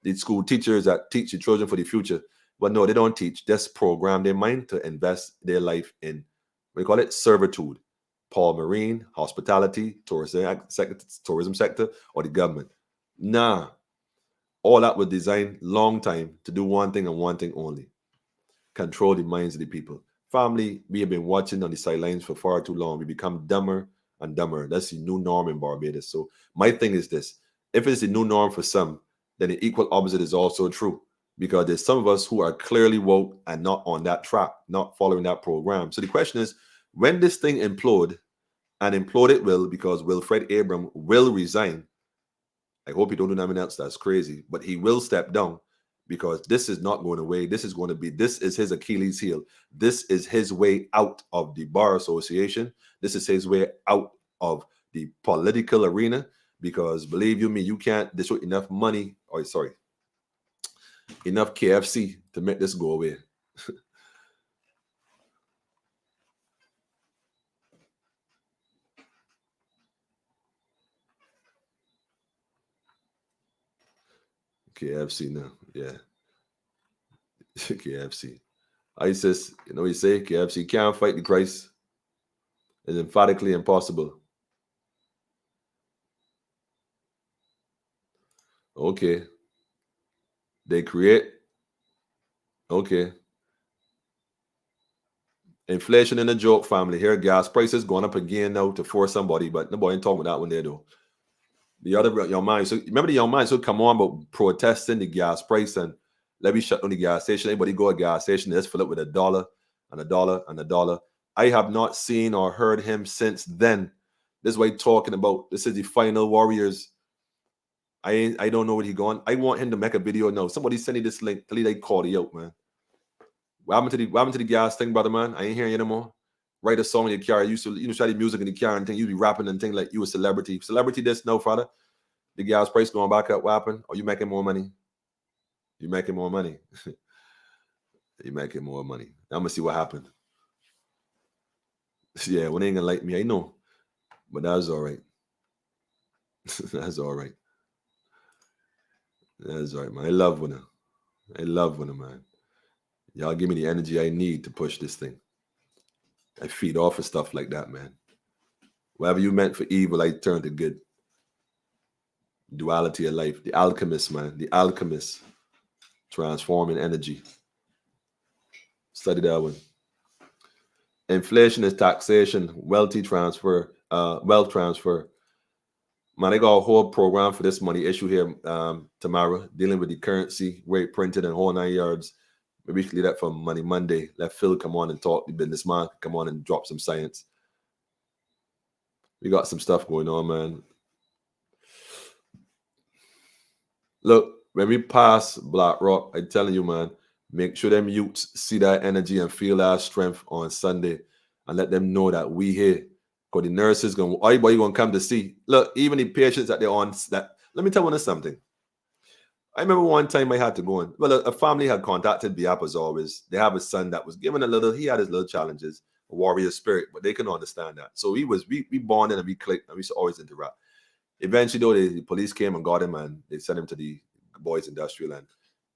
These school teachers that teach the children for the future, but no, they don't teach. Just program their mind to invest their life in, we call it servitude. Paul Marine, hospitality, tourism sector, or the government. Nah. All that was designed long time to do one thing and one thing only. Control the minds of the people. Family, we have been watching on the sidelines for far too long. We become dumber and dumber. That's the new norm in Barbados. So my thing is this. If it's the new norm for some, then the equal opposite is also true. Because there's some of us who are clearly woke and not on that track, not following that program. So the question is, when this thing implode, and implode it will, because Wilfred Abram will resign. I hope he don't do nothing else that's crazy, but he will step down because this is not going away. This is his Achilles heel. This is his way out of the Bar Association. This is his way out of the political arena, because believe you me, you can't distribute enough money, enough KFC to make this go away. KFC now, yeah. KFC. ISIS, you know what you say? KFC can't fight the Christ. It's emphatically impossible. Okay. They create. Okay. Inflation in a joke, family. Here, gas prices going up again now to force somebody, but nobody ain't talking about that one there though. The other young man, so remember the young man who come on about protesting the gas price and let me shut down the gas station. Anybody go to a gas station, let's fill it with $1 and $1 and $1. I have not seen or heard him since then. This is what he's talking about. This is the final warriors. I don't know where he going. I want him to make a video now. Somebody send me this link. Tell you they called you out, man. What happened to the gas thing, brother, man? I ain't hearing you anymore. Write a song in your car. You used to try the music in the car and thing. You be rapping and thing like you a celebrity. Celebrity this, no, father. The gas price going back up. What happened? Or you making more money? You making more money. You making more money. I'm gonna see what happened. Yeah, one ain't gonna like me. I know, but that's all right. That's all right. That's all right, man. I love winner. I love winner, man. Y'all give me the energy I need to push this thing. I feed off of stuff like that, man. Whatever you meant for evil, I turn to good. Duality of life. The alchemist, man. The alchemist. Transforming energy. Study that one. Inflation is taxation, wealth transfer. Man, they got a whole program for this money issue here tomorrow, dealing with the currency rate printed and whole 9 yards. Maybe we should leave that for Money Monday. Let Phil come on and talk. The businessman come on and drop some science. We got some stuff going on, man. Look, when we pass Black Rock, I'm telling you, man, make sure them youths see that energy and feel that strength on Sunday, and let them know that we here. Because the nurses everybody gonna come to see. Look, even the patients that they're on. That let me tell you something. I remember one time I had to go in. Well, a family had contacted BIAP as always. They have a son that was given he had his little challenges, a warrior spirit, but they can understand that. So we bonded and we clicked and we used to always interact. Eventually, though, the police came and got him and they sent him to the boys industrial, and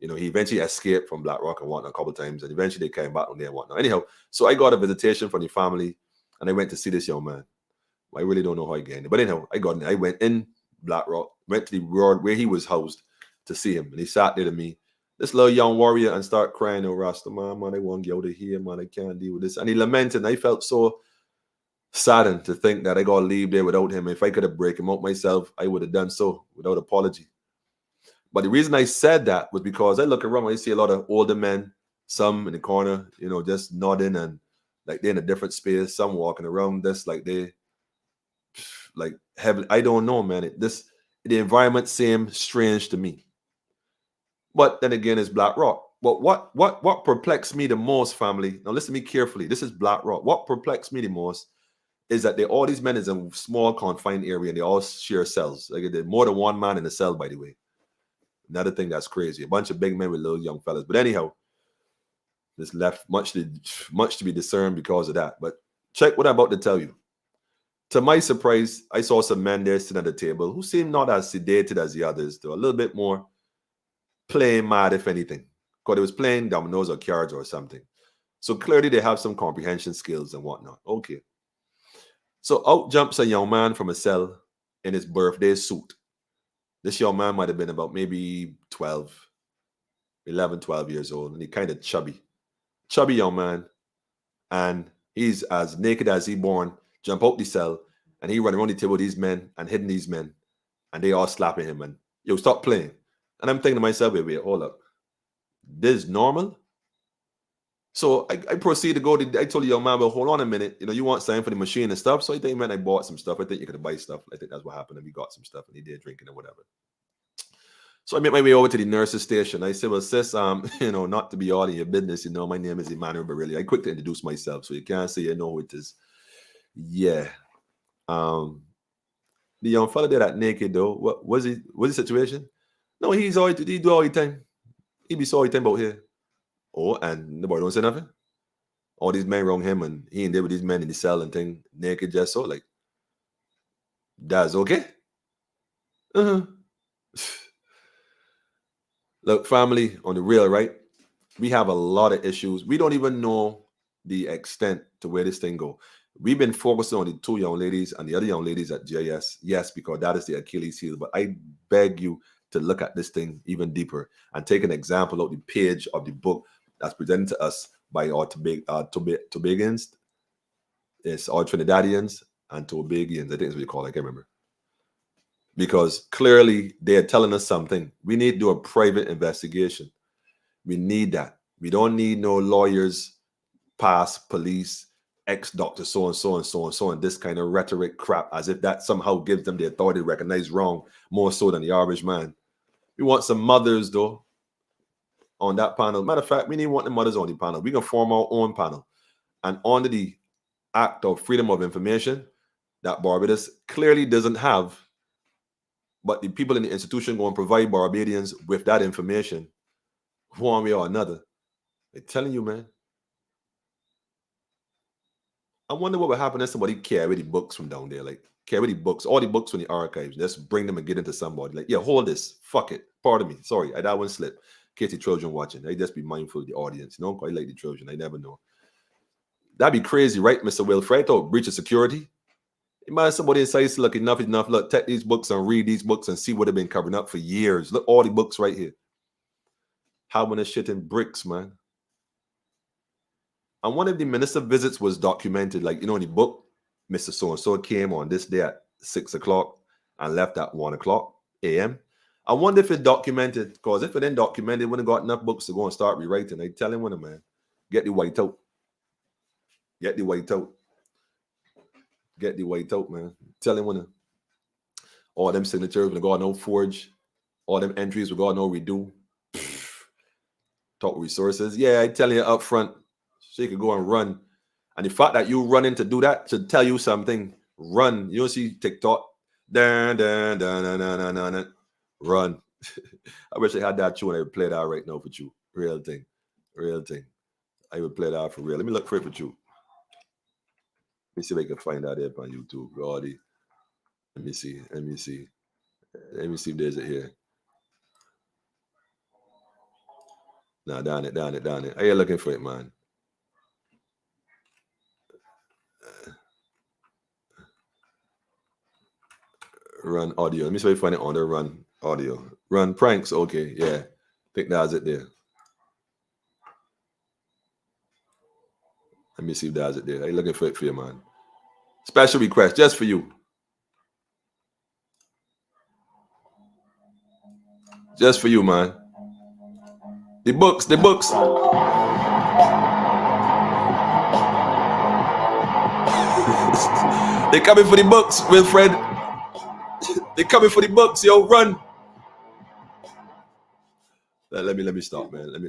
he eventually escaped from Black Rock and whatnot a couple of times, and eventually they came back on there and whatnot. Anyhow, so I got a visitation from the family and I went to see this young man. I really don't know how I got in there, but anyhow, I went in Black Rock, went to the ward where he was housed to see him, and he sat there to me, this little young warrior, and start crying, "Oh, Rasta man, I want to get out of here, man, I can't deal with this." And he lamented, and I felt so saddened to think that I got to leave there without him. If I could have break him out myself, I would have done so without apology. But the reason I said that was because I look around and I see a lot of older men, some in the corner, just nodding and like they're in a different space, some walking around just like they like heavily. I don't know, man. The environment seems strange to me. But then again, it's Black Rock. But what perplexed me the most, family, now listen to me carefully. This is Black Rock. What perplexed me the most is that all these men is in a small confined area and they all share cells. Like there's more than one man in a cell, by the way. Another thing that's crazy. A bunch of big men with little young fellas. But anyhow, there's left much to be discerned because of that. But check what I'm about to tell you. To my surprise, I saw some men there sitting at the table who seemed not as sedated as the others, though a little bit more playing mad, if anything. Because they was playing dominoes or cards or something. So clearly they have some comprehension skills and whatnot. Okay. So out jumps a young man from a cell in his birthday suit. This young man might have been about maybe 11, 12 years old. And he kind of chubby young man. And he's as naked as he born. Jump out the cell. And he run around the table with these men and hitting these men. And they all slapping him. And, yo, stop playing. And I'm thinking to myself, wait, hold up. This is normal? So I proceed to go. I told the young man, well, hold on a minute. You want something for the machine and stuff. So I think, man, I bought some stuff. I think you could buy stuff. I think that's what happened. And we got some stuff and he did drinking and whatever. So I made my way over to the nurse's station. I said, well, sis, not to be all in your business, my name is Emmanuel Barelli. I quick to introduce myself. So you can't say you know who it is. Yeah. The young fella there that naked though, what was the situation? No, he do all the time. He be so all the time out here. Oh, and the boy don't say nothing. All these men around him, and he and there with these men in the cell and thing, naked just so like. That's okay. Look, family, on the real, right? We have a lot of issues. We don't even know the extent to where this thing go. We've been focusing on the two young ladies and the other young ladies at JS. Yes, because that is the Achilles heel. But I beg you to look at this thing even deeper and take an example of the page of the book that's presented to us by our Tobagans. It's our Trinidadians and Tobagians. I think that's what you call it. I can't remember. Because clearly they are telling us something. We need to do a private investigation. We need that. We don't need no lawyers, past police, ex-doctor, so and so and so and so, and this kind of rhetoric crap, as if that somehow gives them the authority to recognize wrong more so than the average man. We want some mothers, though, on that panel. Matter of fact, we need want the mothers on the panel. We can form our own panel. And under the Act of Freedom of Information that Barbados clearly doesn't have, but the people in the institution going to provide Barbadians with that information one way or another. I'm telling you, man. I wonder what would happen if somebody carry the books from down there, like carry the books, all the books from the archives, just bring them and get into somebody. Like, yeah, hold this. Fuck it. Pardon me. Sorry, that one slipped. In case the children watching, I just be mindful of the audience. I like the children. I never know. That'd be crazy, right, Mr. Wilfred? I thought breach of security. Imagine somebody inside look enough. Look, take these books and read these books and see what they've been covering up for years. Look, all the books right here. How many shit in bricks, man. And one of the minister visits was documented, like, in the book, Mr. So-and-so came on this day at 6 o'clock and left at 1 o'clock a.m. I wonder if it documented, because if it didn't document it, wouldn't got enough books to go and start rewriting. I tell him, man, get the white out. Get the white out. Get the white out, man. Tell him, all them signatures, we got no forge. All them entries, we got no redo. Talk resources. Yeah, I tell you up front, so you can go and run. And the fact that you running to do that should tell you something. Run. You don't see TikTok. Dun, dun, dun, dun, dun, dun, dun, dun. Run. I wish I had that tune. I would play that right now for you. Real thing. Real thing. I would play that for real. Let me look for it for you. Let me see if I can find that up on YouTube. Roddy. Let me see. Let me see. Let me see if there's it here. Nah, down it. Are you looking for it, man? Run audio. Let me see if I find it on the run audio. Run pranks. Okay, yeah. I think that's it there. Let me see if that's it there. Are you looking for it for you, man? Special request just for you. Just for you, man. The books. They're coming for the books, Wilfred. They're coming for the books, yo. Run. Let me stop, man. Let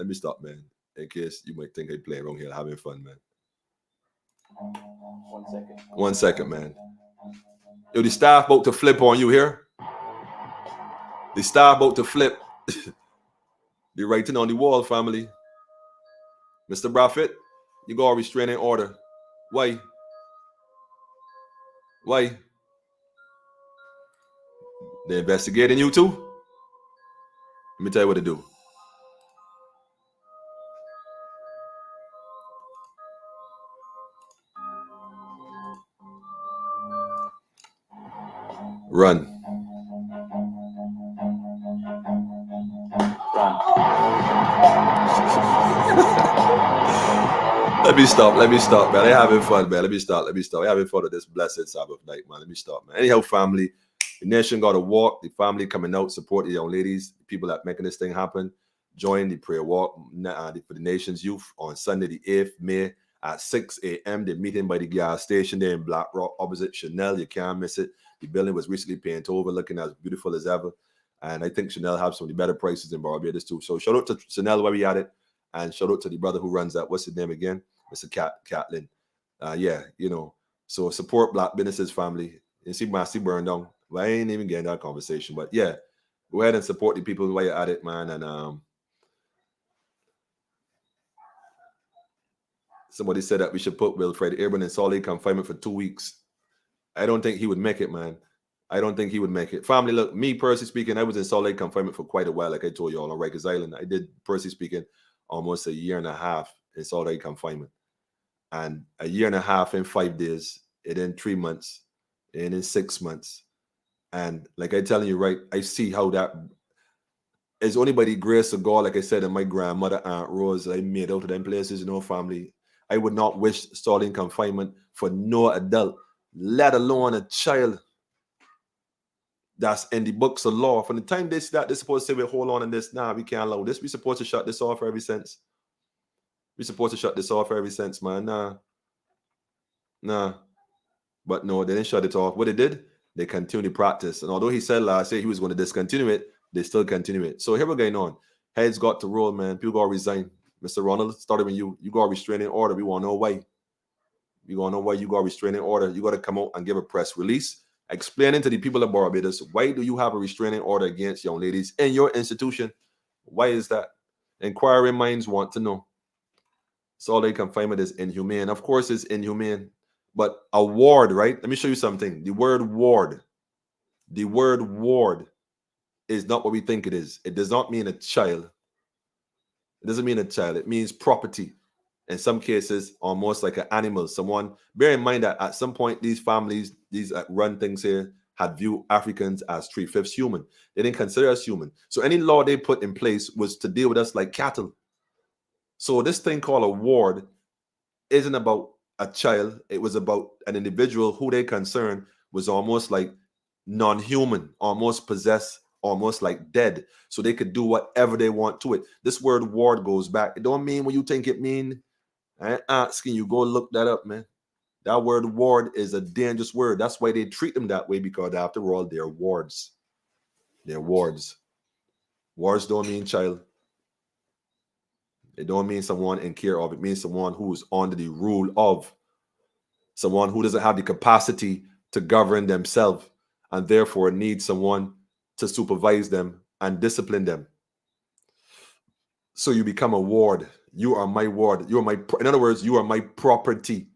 me stop, man. In case you might think I'm playing around here, having fun, man. 1 second, man. Yo, the staff about to flip on you here. The staff about to flip. They're writing on the wall, family. Mr. Braffett, you got a restraining order. Why? Why? They're investigating you too? Let me tell you what to do. Run. Let me stop, man. I'm having fun, man. Let me stop. I'm having fun with this blessed Sabbath night, man. Let me stop, man. Anyhow, family, the nation got to walk. The family coming out, support the young ladies, the people that making this thing happen. Join the prayer walk for the nation's youth on Sunday, the 8th May at 6 a.m. They're meeting by the gas station there in Black Rock, opposite Chanel. You can't miss it. The building was recently painted over, looking as beautiful as ever. And I think Chanel have some of the better prices in Barbados too. So shout out to Chanel while we at it. And shout out to the brother who runs that. What's his name again? Mr. Catlin. Yeah, So support Black businesses, family. You see my sea burn down. Well, I ain't even getting that conversation. But yeah, go ahead and support the people while you're at it, man. And somebody said that we should put Wilfred Airborne in solitary confinement for 2 weeks. I don't think he would make it, man. I don't think he would make it. Family, look, me personally speaking, I was in solitary confinement for quite a while, like I told you all on Rikers Island. I did, personally speaking, almost a year and a half in solitary confinement. And a year and a half in 5 days, and in 3 months, and in 6 months. And like I telling you, right, I see how that is only by the grace of God, like I said, and my grandmother, Aunt Rose, I made out of them places, family. I would not wish solitary confinement for no adult, let alone a child that's in the books of law. From the time they start, they're supposed to say, well, hold on in this. Nah, we can't allow this. We're supposed to shut this off every sense. We're supposed to shut this off every sense, man. Nah. But no, they didn't shut it off. What they did, they continued to practice. And although he said last year he was going to discontinue it, they still continue it. So here we're going on. Heads got to roll, man. People got to resign. Mr. Ronald, starting with you. You got a restraining order. We want to know why. You want to know why you got a restraining order. You got to come out and give a press release explaining to the people of Barbados, why do you have a restraining order against young ladies in your institution? Why is that? Inquiring minds want to know. Solitary confinement is inhumane. Of course, it's inhumane. But a ward, right? Let me show you something. The word ward is not what we think it is. It does not mean a child. It doesn't mean a child. It means property. In some cases, almost like an animal. Someone, bear in mind that at some point, these families, these run things here, had viewed Africans as 3/5 human. They didn't consider us human. So any law they put in place was to deal with us like cattle. So this thing called a ward isn't about a child. It was about an individual who they concerned was almost like non-human, almost possessed, almost like dead. So they could do whatever they want to it. This word ward goes back. It don't mean what you think it mean. I ain't asking you. Go look that up, man. That word ward is a dangerous word. That's why they treat them that way, because after all, they're wards. They're wards. Wards don't mean child. It don't mean someone in care of. It means someone who's under the rule of, someone who doesn't have the capacity to govern themselves and therefore needs someone to supervise them and discipline them. So you become a ward. You are my ward. You are my, in other words, you are my property.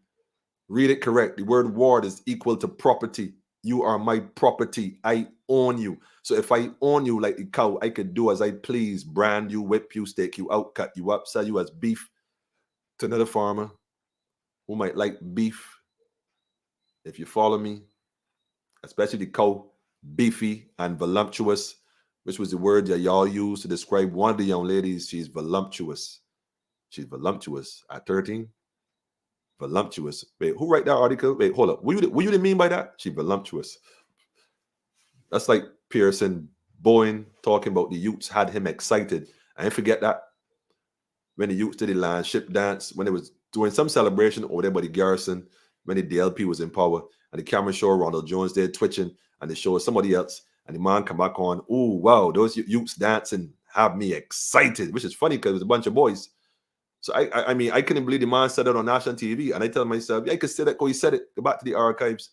Read it correct. The word ward is equal to property. You are my property. I own you. So if I own you like a cow, I could do as I please, brand you, whip you, stake you out, cut you up, sell you as beef to another farmer who might like beef. If you follow me, especially the cow, beefy and voluptuous, which was the word that y'all used to describe one of the young ladies. She's voluptuous. She's voluptuous at 13. Voluptuous. Wait, who write that article? Wait, hold up. What you didn't mean by that? She voluptuous. That's like Pearson Bowen talking about the youths had him excited. I didn't forget that. When the youths did the land ship dance, when they was doing some celebration over there by the garrison, when the DLP was in power, and the camera showed Ronald Jones there twitching, and they showed somebody else, and the man come back on, oh, wow, those youths dancing have me excited, which is funny because it was a bunch of boys. So I mean, I couldn't believe the man said it on national TV, and I tell myself, yeah, I could say that because he said it. Go back to the archives.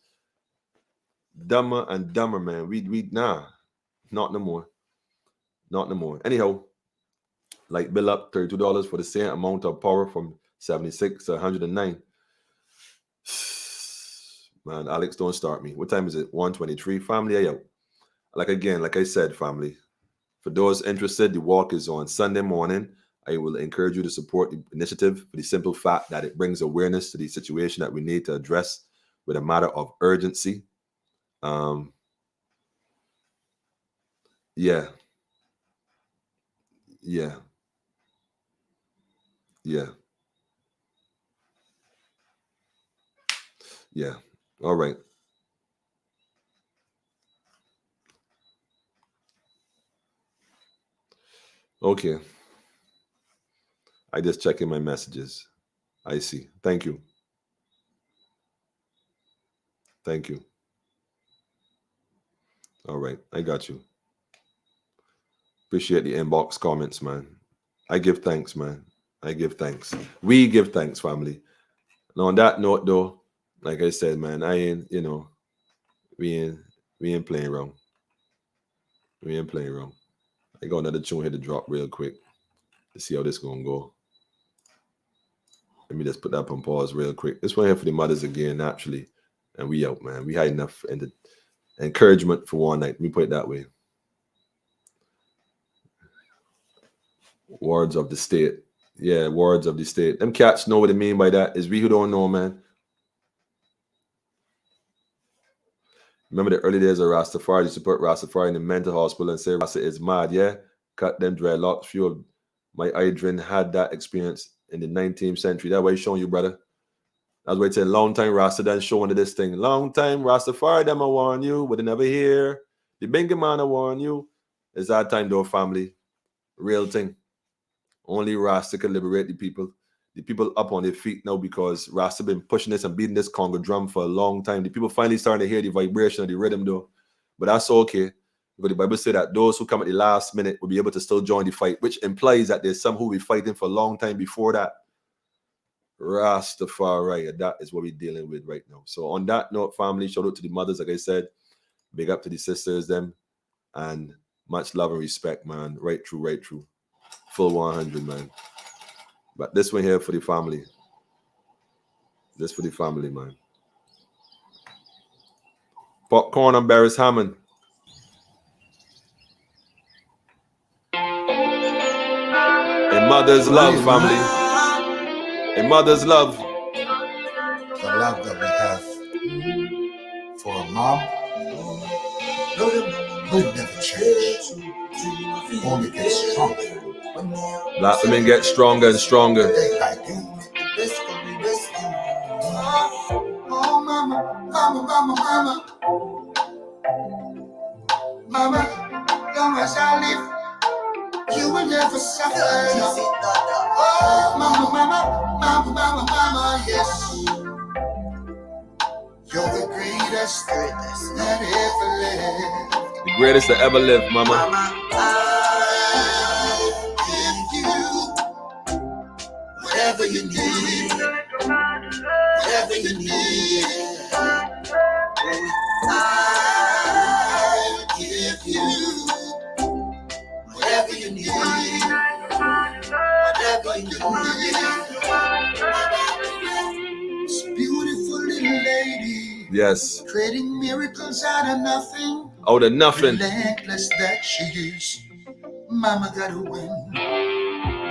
Dumber and dumber, man. We nah, not no more, not no more. Anyhow, like bill up $32 for the same amount of power from 76 to 109. Man, Alex, don't start me. What time is it? 1:23. Family, I out. Like again, like I said, family. For those interested, the walk is on Sunday morning. I will encourage you to support the initiative for the simple fact that it brings awareness to the situation that we need to address with a matter of urgency. Yeah. All right. Okay. I just checking my messages. I see. Thank you. Thank you. All right. I got you. Appreciate the inbox comments, man. I give thanks, man. I give thanks. We give thanks, family. And on that note, though, like I said, man, I ain't, we ain't playing wrong. We ain't playing wrong. I got another tune here to drop real quick to see how this gonna go. Let me just put that on pause real quick. This one here for the mothers again, naturally. And we out, man. We had enough and the encouragement for one night. Let me put it that way. Wards of the state. Yeah, wards of the state. Them cats know what I mean by that. Is we who don't know, man. Remember the early days of Rastafari? Used to put Rastafari in the mental hospital and say Rasta is mad, yeah? Cut them dreadlocks. Few of my Idrin had that experience in the 19th century. That's why he's showing you, brother. That's why it's a long time Rasta done showing this thing. Long time Rastafari them I warn you, but they never hear. The Bingy man I warn you. It's that time though, family. Real thing. Only Rasta can liberate the people. The people up on their feet now because Rasta been pushing this and beating this Congo drum for a long time. The people finally starting to hear the vibration of the rhythm though. But that's okay. Because the Bible said that those who come at the last minute will be able to still join the fight, which implies that there's some who will be fighting for a long time before that. Rastafari, that is what we're dealing with right now. So on that note, family, shout out to the mothers, like I said. Big up to the sisters, them. And much love and respect, man. Right through. Full 100, man. But this one here for the family. This for the family, man. Popcorn and Barris Hammond. A mother's love, family. A mother's love. The love that we have for a mom will never change. Only get stronger Black women get stronger and stronger. Day by day. Oh, mama, mama, mama, mama. Mama, long as I live, you will never suffer. Oh, mama, mama, mama, mama, mama, yes. You're the greatest that ever lived. The greatest that ever lived, mama. Mama, I give you whatever you need. Whatever you need. I give you whatever you need. Whatever you need. This beautiful little lady. Yes. Creating miracles out of nothing. Out of nothing. Relentless that she is. Mama gotta win.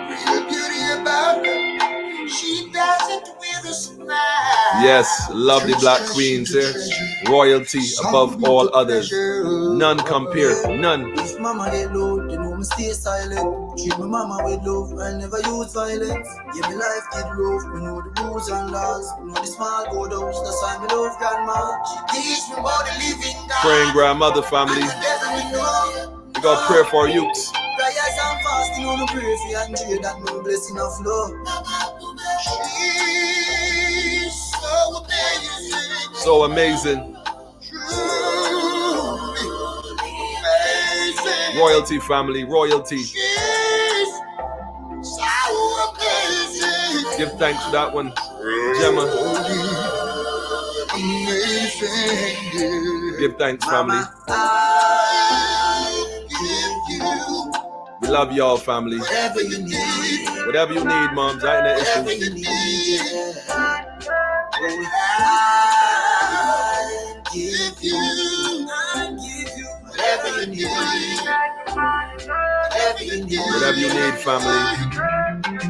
Real beauty about her. She does it with a smile. Yes, love the black queens here. Royalty above all others. None compare. None. If mama get low, you know me stay silent. Treat my mama with love, I never use violence. Yeah, me life get rough, we know the rules and laws. We know the small go house, that's why me love grandma. She teach me about the living God. Praying grandmother family. We got prayer for our youths. Prayers and fasting on the pray for Andrea, that no blessing of love. She's so amazing. So amazing. Amazing. Royalty family, royalty. She's so amazing. Give thanks for that one, Gemma. Amazing. Give thanks, family. I give you We love y'all, family. whatever you need. Whatever you need, moms. I ain't that Whatever issue. you need. I give you whatever you need. Whatever you need. Whatever you need, family.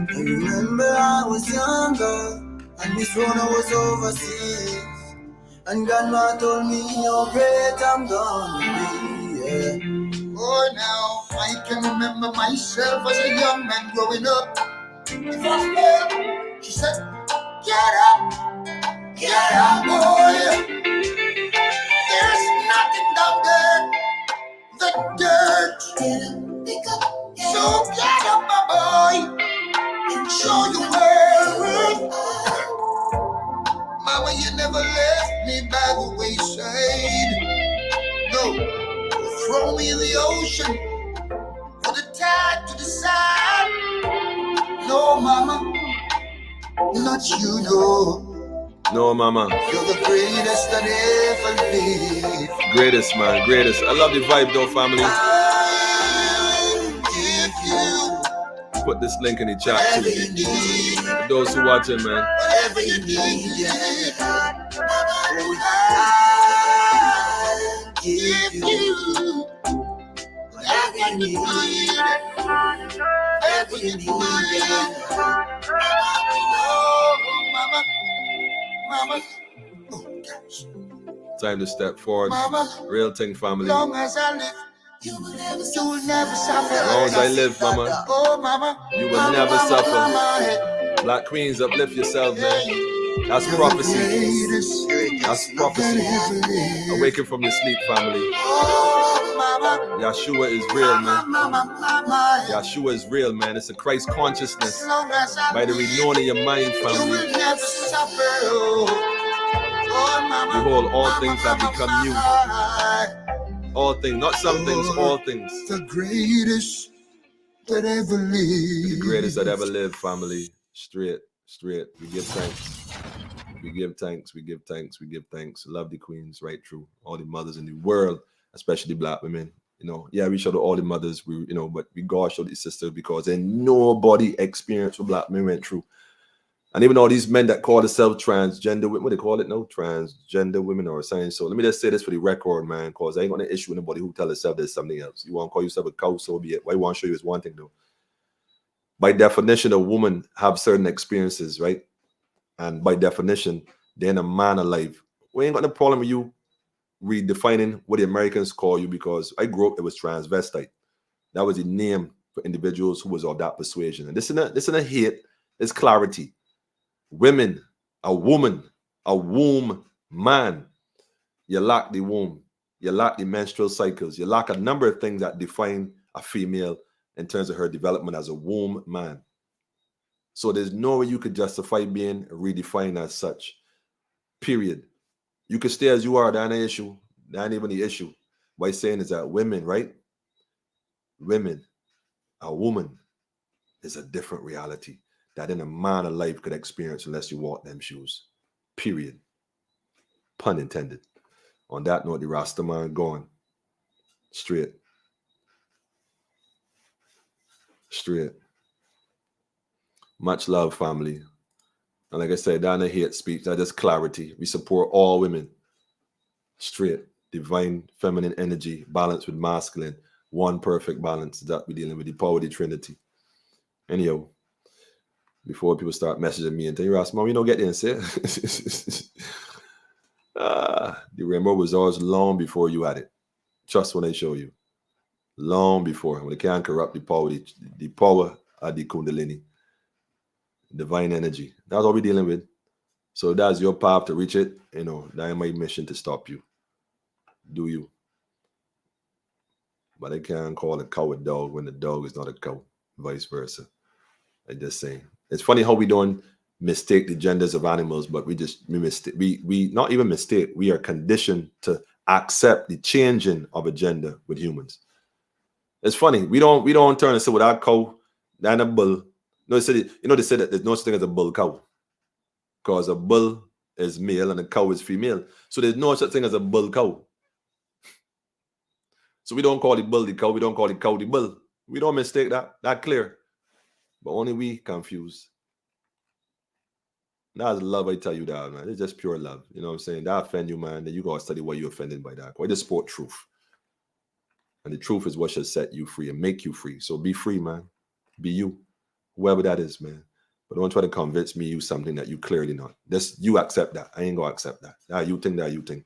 I remember I was younger, and Miss Rona was overseas. And grandma told me, you're great, I'm gonna be, yeah. Oh, now I can remember myself as a young man growing up. If I fell, she said, get up, boy. There's nothing down there, the dirt. So get up, my boy, and show you where. Mama, you never left me by the wayside. No, throw me in the ocean for the tide to decide. No, mama, not you, no. No, mama. You're the greatest that ever lived. Greatest, man. Greatest. I love the vibe, though, family. I give you Put this link in the chat, whatever too. you need. For those who watching, man. Whatever you need, yeah. I give you whatever you need. Whatever you need, yeah. Oh, mama, mama. Oh, gosh. Time to step forward. Mama, Real thing, family. long as I live, you will never suffer. As long as I live, mama, Oh, mama, you will never suffer. Mama, Black queens, uplift yourself, man. That's prophecy. That's prophecy. Awaken from your sleep, family. Yeshua is real, man. Yeshua is real, man. It's a Christ consciousness by the renewing of your mind, family. Behold, all things have become new. All things, not some things, all things. The greatest that ever lived. The greatest that ever lived, family. Straight. We give thanks. We give thanks. We give thanks. We give thanks. Love the queens right through. All the mothers in the world, especially black women. You know, yeah, we show to all the mothers, but we gotta show the sisters because ain't nobody experienced what black men went through. And even all these men that call themselves transgender, what they call it now? Transgender women or something. So let me just say this for the record, man, because I ain't gonna issue anybody who tell themselves there's something else. You want to call yourself a cow, so be it. What I want to show you is one thing, though. By definition, a woman have certain experiences, right? And by definition, then a man alive. We ain't got no problem with you redefining what the Americans call you because I grew up, it was transvestite. That was the name for individuals who was of that persuasion. And this isn't a hate, it's clarity. Women, a woman, a womb man. You lack the womb. You lack the menstrual cycles. You lack a number of things that define a female in terms of her development as a womb man. So there's no way you could justify being redefined as such. Period. You could stay as you are. That ain't an issue. That ain't even the issue. What I'm saying is that women, right? Women, a woman is a different reality that in a man of life could experience unless you walk them shoes. Period. Pun intended. On that note, the Rasta man gone. Straight. Straight. Much love, family. And like I said, that ain't a hate speech. That's just clarity. We support all women. Straight. Divine feminine energy, balance with masculine. One perfect balance that we're dealing with, the power of the Trinity. Anyhow, before people start messaging me and tell you, Mom, you don't get there and say the rainbow was ours long before you had it. Trust when I show you. Long before. When they can't corrupt the power of the Kundalini. Divine energy. That's what we're dealing with. So if that's your path to reach it, that ain't my mission to stop you. Do you? But I can't call a cow a dog when the dog is not a cow. Vice versa. I just saying. It's funny how we don't mistake the genders of animals, but we not even mistake. We are conditioned to accept the changing of a gender with humans. It's funny. We don't turn and say, well, that cow, that a bull. No, they said that there's no such thing as a bull cow. Because a bull is male and a cow is female. So there's no such thing as a bull cow. So we don't call the bull the cow. We don't call the cow the bull. We don't mistake that. That clear. But only we confuse. That's love, I tell you that, man. It's just pure love. You know what I'm saying? That offend you, man. Then you got to study why you're offended by that. Why just support truth. And the truth is what should set you free and make you free. So be free, man. Be you. Whoever that is, man. But don't try to convince me you something that you clearly not. You accept that. I ain't going to accept that. That you think.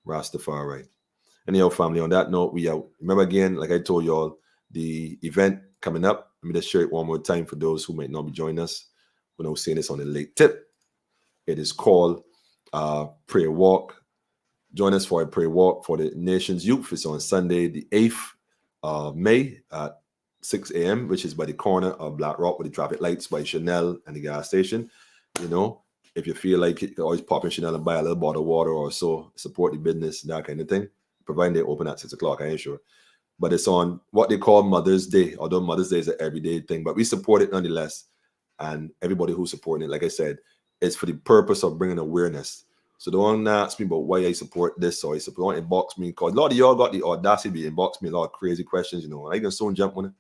Rastafari. Anyhow, family, on that note, we out. Remember again, like I told y'all, the event coming up. Let me just share it one more time for those who might not be joining us. We're now seeing this on the late tip. It is called Prayer Walk. Join us for a prayer walk for the nation's youth. It's on Sunday, the 8th of May at 6 a.m., which is by the corner of Black Rock with the traffic lights by Chanel and the gas station. If you feel like it, you can always pop in Chanel and buy a little bottle of water or so, support the business, that kind of thing. Providing they open at 6 o'clock, I ain't sure. But it's on what they call Mother's Day, although Mother's Day is an everyday thing. But we support it nonetheless. And everybody who's supporting it, like I said, it's for the purpose of bringing awareness. So don't ask me about why I support this or I support. Don't inbox me, because a lot of y'all got the audacity to inbox me a lot of crazy questions, and I can soon jump on it.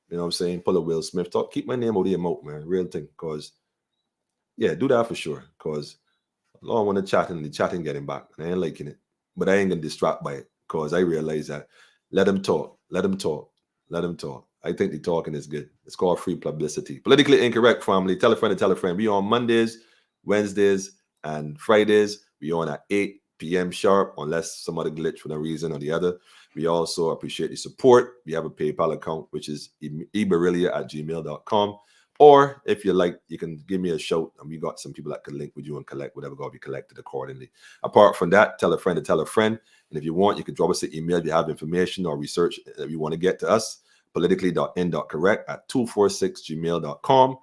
You know what I'm saying? Pull a Will Smith talk. Keep my name out of your mouth, man. Real thing. Because, yeah, do that for sure. Because I want to chat and the chatting getting back. And I ain't liking it. But I ain't going to distract by it. Because I realize that let them talk. Let them talk. Let them talk. I think the talking is good. It's called free publicity. Politically incorrect, family. Tell a friend to tell a friend. We on Mondays, Wednesdays, and Fridays. We on at 8 p.m. sharp, unless some other glitch for no reason or the other. We also appreciate the support. We have a PayPal account, which is eberelia@gmail.com. Or if you like, you can give me a shout, and we got some people that can link with you and collect whatever got to be collected accordingly. Apart from that, tell a friend to tell a friend. And if you want, you can drop us an email if you have information or research that you want to get to us, politically.in.correct@246gmail.com.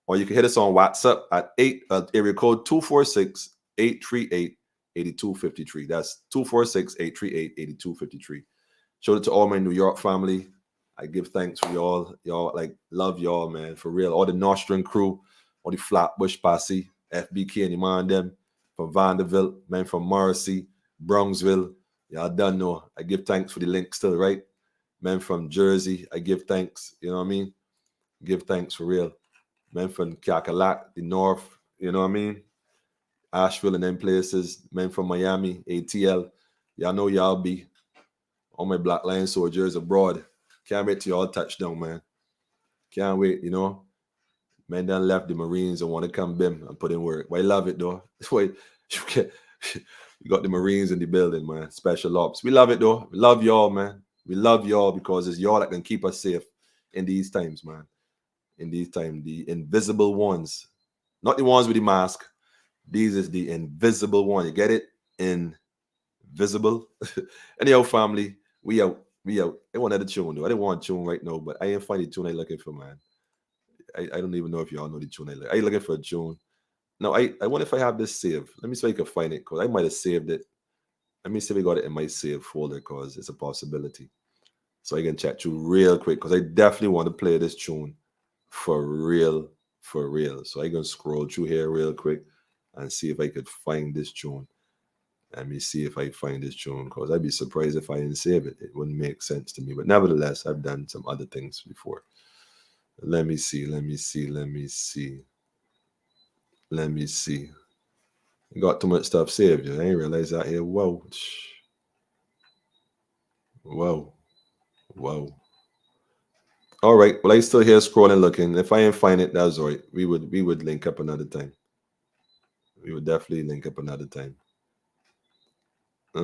Or you can hit us on WhatsApp at area code 246-838-8253. That's 246-838-8253. Shout out to all my New York family. I give thanks for y'all. Y'all, love y'all, man, for real. All the Nostrand crew, all the Flatbush posse, FBK and Iman them, from Vanderbilt, man, from Morrissey, Bronxville. Y'all done know. I give thanks for the link still, right? Man from Jersey, I give thanks. You know what I mean? Give thanks for real. Man from Kakalak, the North, you know what I mean? Asheville and them places. Men from Miami, ATL. Y'all know y'all be. All my Black Lion soldiers abroad. Can't wait till y'all touchdown, man. Can't wait, Men done left the Marines and want to come bim and put in work. But I love it, though. That's why you got the Marines in the building, man. Special ops. We love it, though. We love y'all, man. We love y'all because it's y'all that can keep us safe in these times, man. In these times, the invisible ones, not the ones with the mask. These is the invisible one. You get it? Invisible. Anyhow, family, we out. We out. I want another tune though. I didn't want a tune right now, but I ain't find the tune I looking for, man. I don't even know if y'all know the tune I like. I looking for a tune. No, I wonder if I have this saved. Let me see if I can find it, because I might have saved it. Let me see if I got it in my save folder, because it's a possibility. So I can chat through real quick, because I definitely want to play this tune for real, for real. So I can scroll through here real quick and see if I could find this tune. Let me see if I find this tune, because I'd be surprised if I didn't save it. It wouldn't make sense to me. But nevertheless, I've done some other things before. Let me see. I got too much stuff saved. I ain't realize that here. Whoa. All right. Well, I still here scrolling, looking. If I ain't find it, that's all right. We would link up another time. We would definitely link up another time. I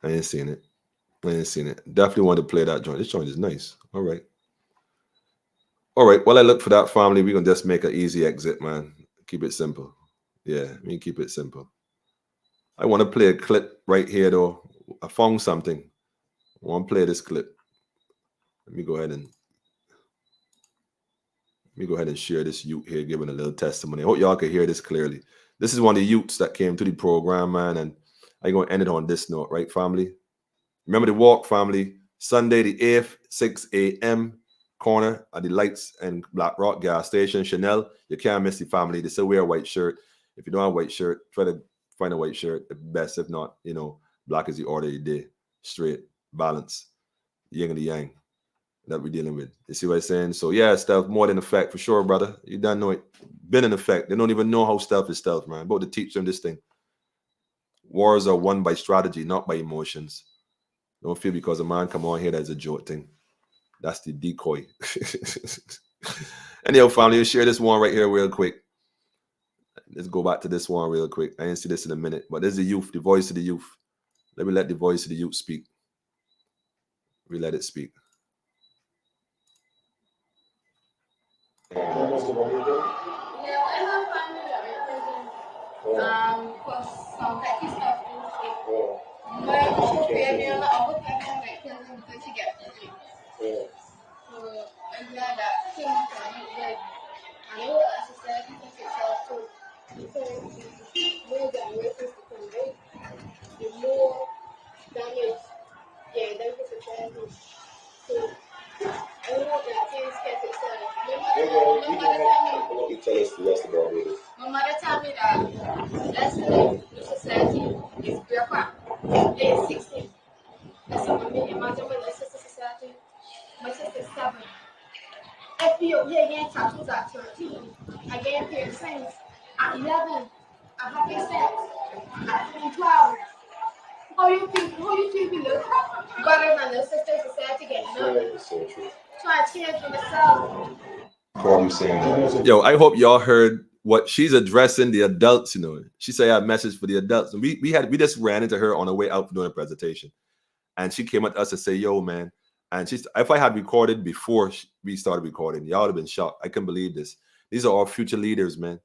ain't seen it. Definitely want to play that joint. This joint is nice. All right. While I look for that, family, we're gonna just make an easy exit, man. Keep it simple. Yeah, keep it simple. I want to play a clip right here, though. I found something. I want to play this clip. Let me go ahead and share this youth here, giving a little testimony. I hope y'all can hear this clearly. This is one of the youths that came to the program, man, and I'm going to end it on this note, right, family? Remember the walk, family. Sunday the 8th, 6 a.m., corner at the Lights and Black Rock gas station. Chanel, you can't miss the family. They still wear a white shirt. If you don't have a white shirt, try to find a white shirt. The best, if not, black is the order of the day. Straight, balance, yin and the yang that we're dealing with. You see what I'm saying? So yeah, stealth more than effect for sure, brother. You don't know it. Been in effect. They don't even know how stealth is stealth, man. I'm about to teach them this thing. Wars are won by strategy, not by emotions. Don't feel because a man come on here that's a joke thing. That's the decoy. Anyhow, family, share this one right here real quick. Let's go back to this one real quick. I didn't see this in a minute, but this is the youth, the voice of the youth. Let me let the voice of the youth speak. We let it speak. Tell us the rest of Barbados. My mother told me that let's live in society is grandpa. They're 16. That's what I imagine with my sister's society. My sister's 7. If you getting tattoos at 13, I get piercings at 11. I have sex at 12. How you think we look better than the sister society getting up? So true. Try to change myself. Yo, I hope y'all heard what she's addressing the adults. She said I have a message for the adults, and we just ran into her on the way out doing a presentation, and she came at us and say, "Yo, man," and if I had recorded before we started recording, y'all would have been shocked. I couldn't believe this. These are all future leaders, man.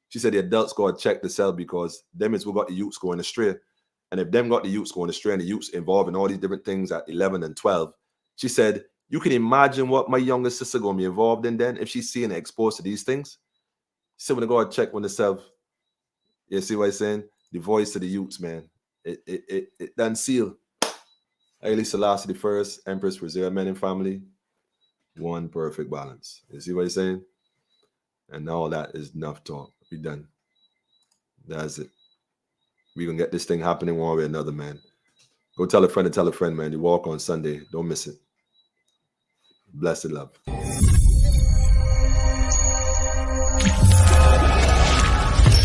She said the adults go and check this out because them is we got the youths going astray, and if them got the youths going astray and the youths involved in all these different things at 11 and 12, she said. You can imagine what my younger sister gonna be involved in then if she's seeing it exposed to these things. So when I go and check on herself, you see what I'm saying? The voice of the youths, man. It done seal. Haile Selassie the first, Empress Preserve men and family. One perfect balance. You see what I'm saying? And all that is enough talk. We done. That's it. We gonna get this thing happening one way or another, man. Go tell a friend, man. You walk on Sunday. Don't miss it. Blessed love.